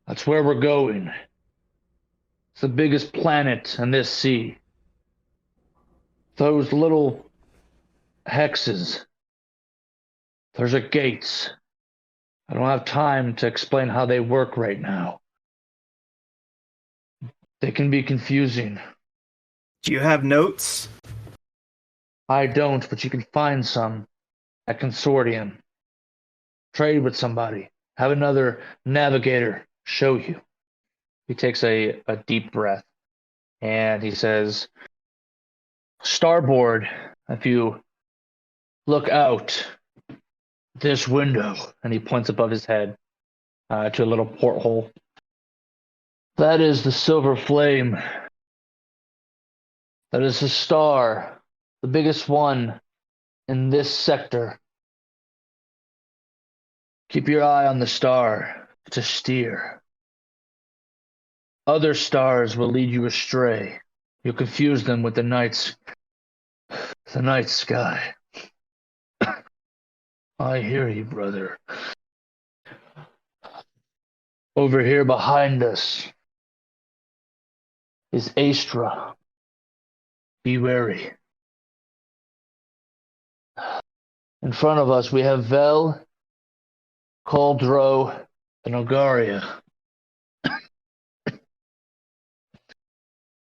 That's where we're going. It's the biggest planet in this sea. Those little hexes, those are gates. I don't have time to explain how they work right now. They can be confusing. Do you have notes? I don't, but you can find some at Consortium. Trade with somebody. Have another navigator show you. He takes a deep breath and he says, Starboard, if you look out this window, and he points above his head to a little porthole. That is the silver flame. That is the star, the biggest one in this sector. Keep your eye on the star to steer. Other stars will lead you astray. You'll confuse them with the night sky. I hear you, brother. Over here behind us is Astra. Be wary. In front of us we have Vel, Caldro, and Ogaria.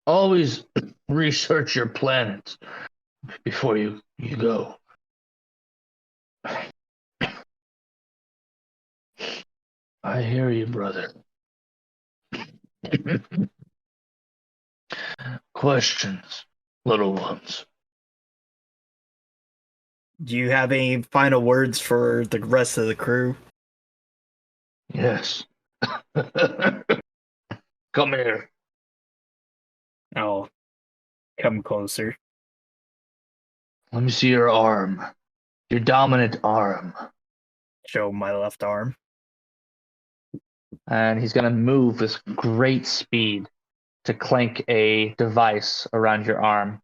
Always research your planets before you go. I hear you, brother. Questions, little ones? Do you have any final words for the rest of the crew? Yes. Come here. I'll come closer. Let me see your arm. Your dominant arm. Show my left arm. And he's going to move with great speed to clank a device around your arm.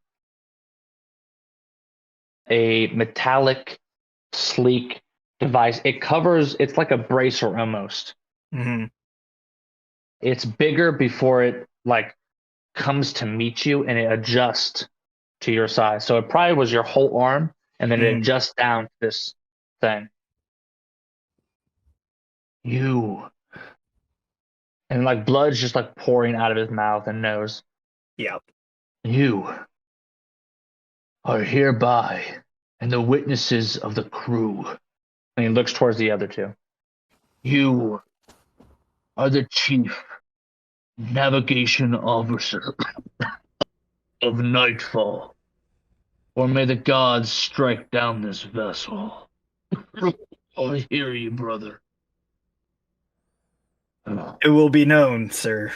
A metallic sleek device. It's like a bracer almost. Mm-hmm. It's bigger before it like comes to meet you, and it adjusts to your size. So it probably was your whole arm, and then it Mm. adjusts down to this thing. You. And like blood's just like pouring out of his mouth and nose. Yep. You are hereby and the witnesses of the crew. And he looks towards the other two. You are the chief navigation officer of Nightfall. Or may the gods strike down this vessel. I hear you, brother. It will be known, sir.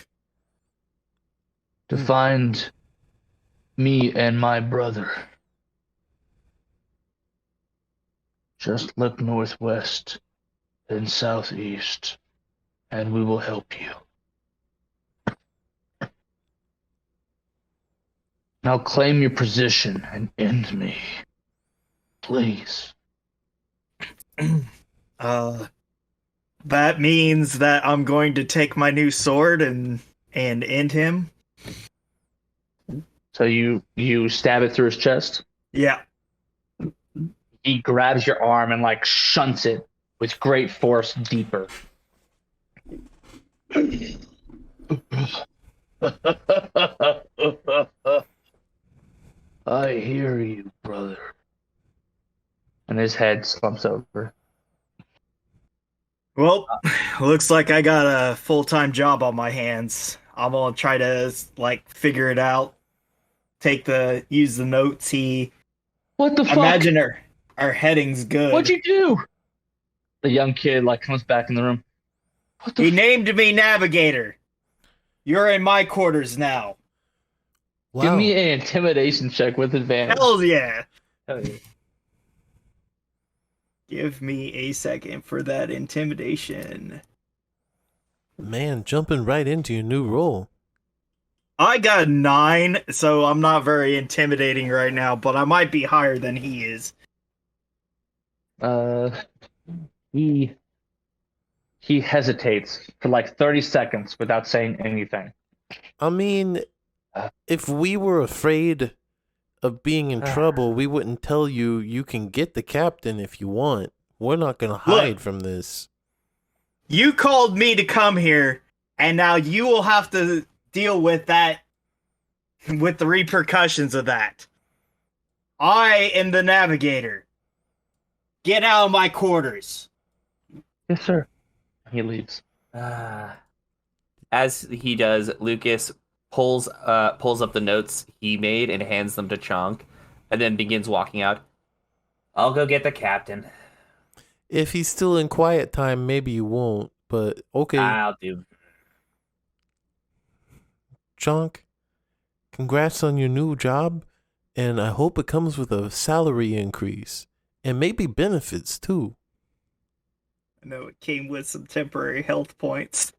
To find me and my brother. Just look northwest and southeast, and we will help you. Now claim your position and end me. Please. That means that I'm going to take my new sword and end him. So you stab it through his chest. Yeah. He grabs your arm and like shunts it with great force deeper. I hear you, brother. And his head slumps over. Well, looks like I got a full-time job on my hands. I'm gonna try to like figure it out. Use the notes. What the fuck? Imagine our heading's good. What'd you do? The young kid like comes back in the room. What the He named me Navigator. You're in my quarters now. Wow. Give me an intimidation check with advantage. Hell yeah. Hell yeah. Give me a second for that intimidation. Man, jumping right into your new role. I got a 9, so I'm not very intimidating right now, but I might be higher than he is. He hesitates for like 30 seconds without saying anything. I mean, if we were afraid of being in trouble, we wouldn't tell you you can get the captain if you want. We're not going to hide from this. You called me to come here, and now you will have to deal with that, with the repercussions of that. I am the navigator. Get out of my quarters. Yes, sir. He leaves. As he does, Lucas pulls up the notes he made and hands them to Chonk, and then begins walking out. I'll go get the captain. If he's still in quiet time, maybe you won't, but okay. I'll do. Chonk, congrats on your new job, and I hope it comes with a salary increase, and maybe benefits too. I know it came with some temporary health points.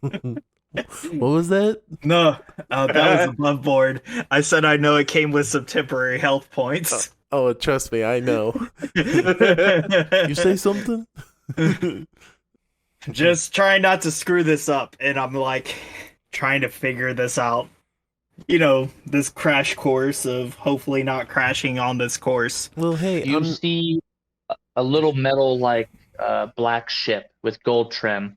What was that? No, that was above board. I said I know it came with some temporary health points. Oh, trust me, I know. You say something? Just trying not to screw this up, and I'm like trying to figure this out. You know, this crash course of hopefully not crashing on this course. Well, hey, You see a little metal like black ship with gold trim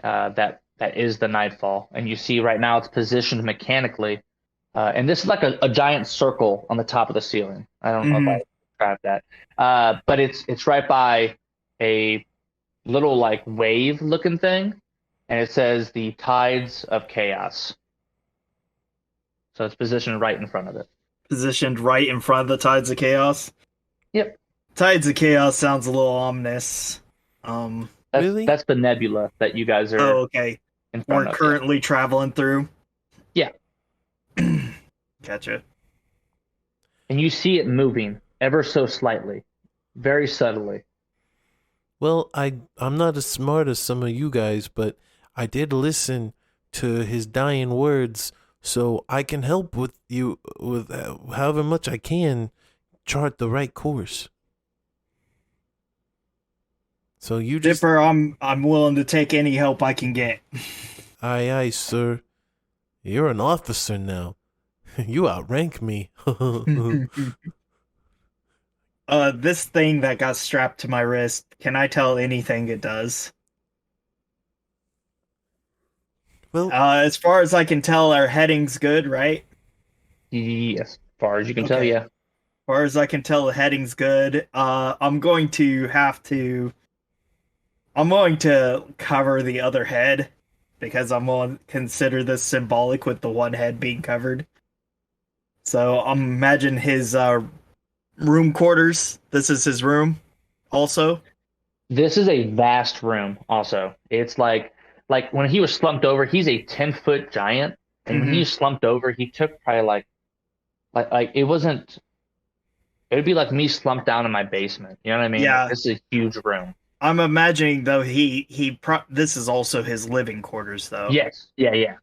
that is the Nightfall, and you see right now it's positioned mechanically, and this is like a giant circle on the top of the ceiling. I don't know if I described that, but it's right by a little like wave looking thing, and it says the Tides of Chaos. So it's positioned right in front of it. Positioned right in front of the Tides of Chaos? Yep. Tides of Chaos sounds a little ominous. Really? That's the nebula that you guys are okay. in front We're of. currently traveling through? Yeah. Gotcha. And you see it moving ever so slightly, very subtly. Well, I'm not as smart as some of you guys, but I did listen to his dying words, so I can help with you with however much I can chart the right course. So you just... Dipper, I'm willing to take any help I can get. Aye, aye, sir. You're an officer now. You outrank me. This thing that got strapped to my wrist, can I tell anything it does? Well, As far as I can tell, our heading's good, right? Yes, as far as you can tell, Okay. yeah. As far as I can tell, the heading's good. I'm going to cover the other head because I'm going to consider this symbolic with the one head being covered. So imagine his room quarters. This is his room also. This is a vast room also. It's like when he was slumped over, he's a 10-foot giant. And when he slumped over, he took probably like it wasn't, it would be like me slumped down in my basement. You know what I mean? Yeah. Like, this is a huge room. I'm imagining though this is also his living quarters though. Yes. Yeah.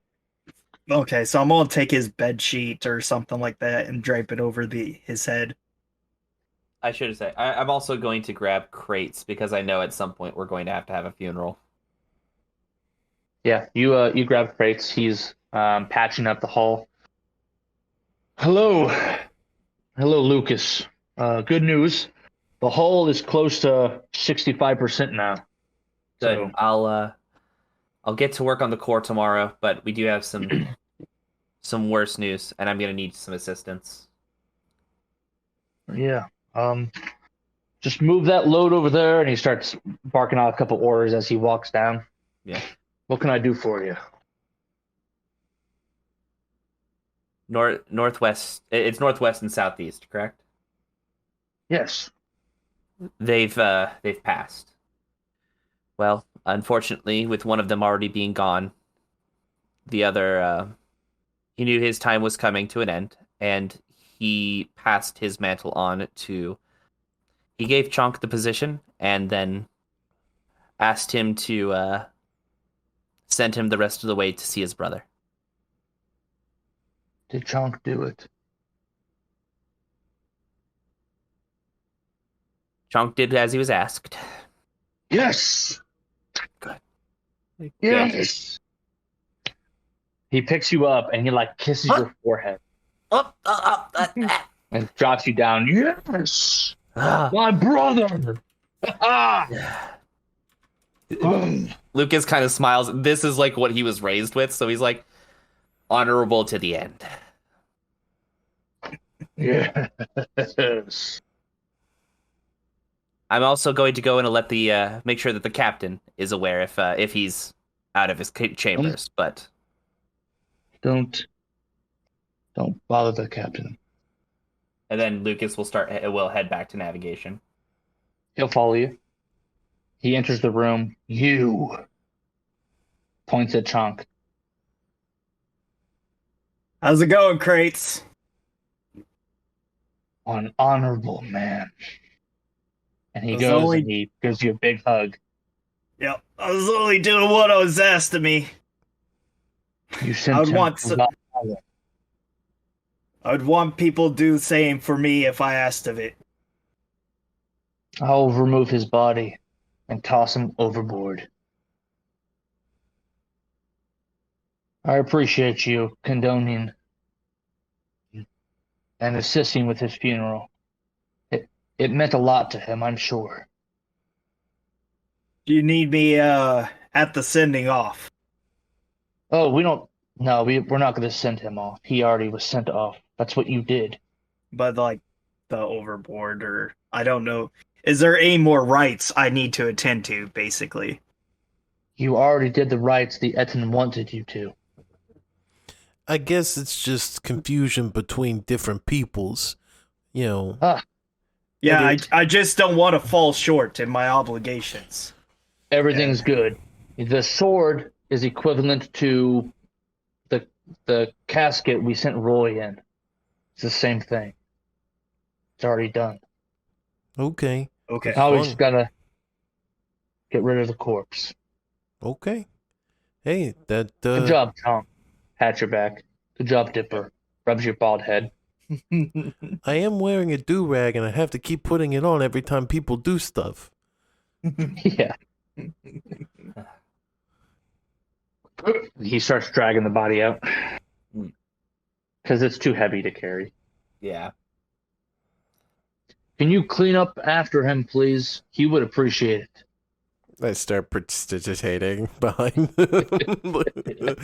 Okay, so I'm gonna take his bed sheet or something like that and drape it over his head. I should say I'm also going to grab crates because I know at some point we're going to have a funeral. Yeah. You grab crates. He's patching up the hull. Hello, Lucas. Good news. The hull is close to 65% now. Good. So I'll get to work on the core tomorrow, but we do have some worse news, and I'm gonna need some assistance. yeah. Just move that load over there, and he starts barking out a couple orders as he walks down. Yeah. What can I do for you? Northwest. It's northwest and southeast, correct? Yes. They've passed. Well, unfortunately, with one of them already being gone, the other he knew his time was coming to an end, and he passed his mantle on to. He gave Chonk the position, and then asked him to send him the rest of the way to see his brother. Did Chonk do it? Chonk did as he was asked. Yes. Good. Yes. He picks you up and he like kisses your forehead and drops you down. Yes, my brother. Lucas kind of smiles. This is like what he was raised with, so he's like honorable to the end. Yes. I'm also going to go in and let the make sure that the captain is aware if he's out of his chambers. But don't bother the captain. and then Lucas will head back to navigation. He'll follow you. He enters the room. You points at Chonk. How's it going, Crates? An honorable man. And he I was goes only- and he gives you a big hug. Yep, I was only doing what I was asked of me. You sent I would him want to so- Valhalla. I would want people to do the same for me if I asked of it. I'll remove his body and toss him overboard. I appreciate you condoning and assisting with his funeral. It meant a lot to him, I'm sure. Do you need me at the sending off? Oh, we're not going to send him off. He already was sent off. That's what you did. But like the overboard, or I don't know. Is there any more rites I need to attend to, basically? You already did the rites the Etten wanted you to. I guess it's just confusion between different peoples. You know. Yeah, I just don't want to fall short in my obligations. Everything's good. The sword is equivalent to the casket we sent Roy in. It's the same thing. It's already done. Okay. Okay. Now we fun. just gotta get rid of the corpse. Okay. Hey, that Good job, Tom. Pat your back. Good job, Dipper. Rubs your bald head. I am wearing a do-rag and I have to keep putting it on every time people do stuff. Yeah. He starts dragging the body out Mm. because it's too heavy to carry. Yeah. Can you clean up after him, please? He would appreciate it. I start prestidigitating behind them.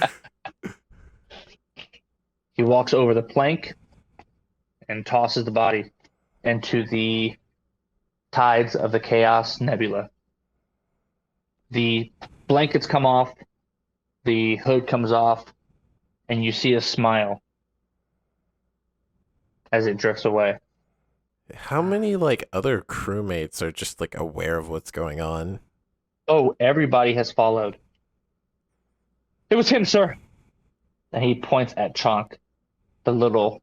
He walks over the plank and tosses the body into the tides of the Chaos Nebula. The blankets come off, the hood comes off, and you see a smile as it drifts away. How many like other crewmates are just like aware of what's going on? Oh, everybody has followed. It was him, sir. And he points at Chonk, the little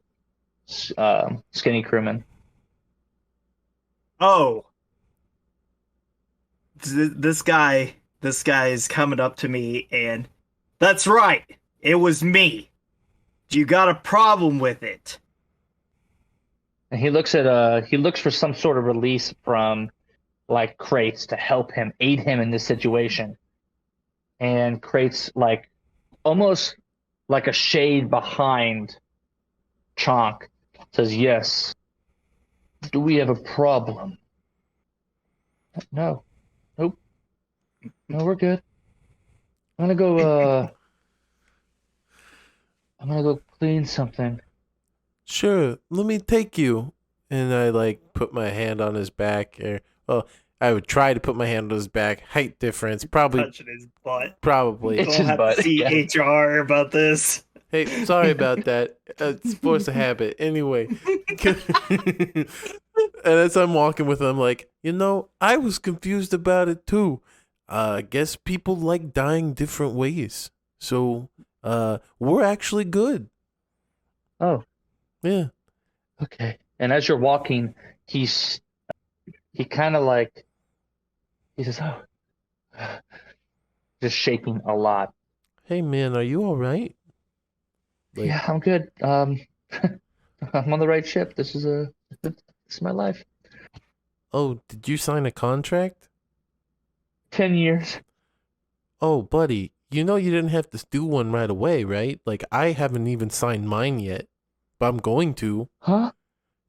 skinny crewman. Oh, this guy is coming up to me, and that's right, it was me. You got a problem with it? And he looks for some sort of release from like Kratos to help him, aid him in this situation. And Kratos, like almost like a shade behind Chonk, says, "Yes. Do we have a problem?" No. Nope. No, we're good. I'm gonna go I'm gonna go clean something. Sure, let me take you. And I like put my hand on his back. I would try to put my hand on his back. Height difference, probably. Touching his butt. Probably. It's We'll his have butt, to see yeah. HR about this. Hey, sorry about that. It's force of habit. Anyway. And as I'm walking with him, I'm like, I was confused about it too. I guess people like dying different ways. So, we're actually good. Oh, Yeah. okay. And as you're walking, he kind of like he says, "Oh," just shaking a lot. Hey, man, are you all right? Like, Yeah, I'm good. I'm on the right ship. This is my life. oh, did you sign a contract? 10 years. Oh, buddy, you didn't have to do one right away, right? Like, I haven't even signed mine yet, but I'm going to. Huh?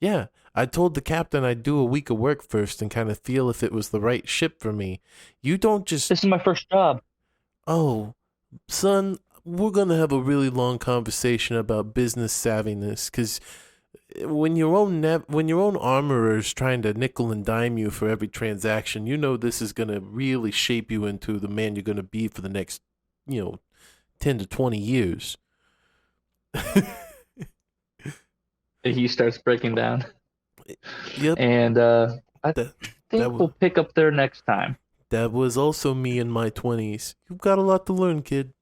Yeah, I told the captain I'd do a week of work first and kind of feel if it was the right ship for me. You don't just, This is my first job. oh, son, we're gonna have a really long conversation about business savviness, because when your own armorer's trying to nickel and dime you for every transaction, this is gonna really shape you into the man you're gonna be for the next, 10 to 20 years. He starts breaking down. Yep, And I that, think was, we'll pick up there next time. that was also me in my 20s. You've got a lot to learn, kid.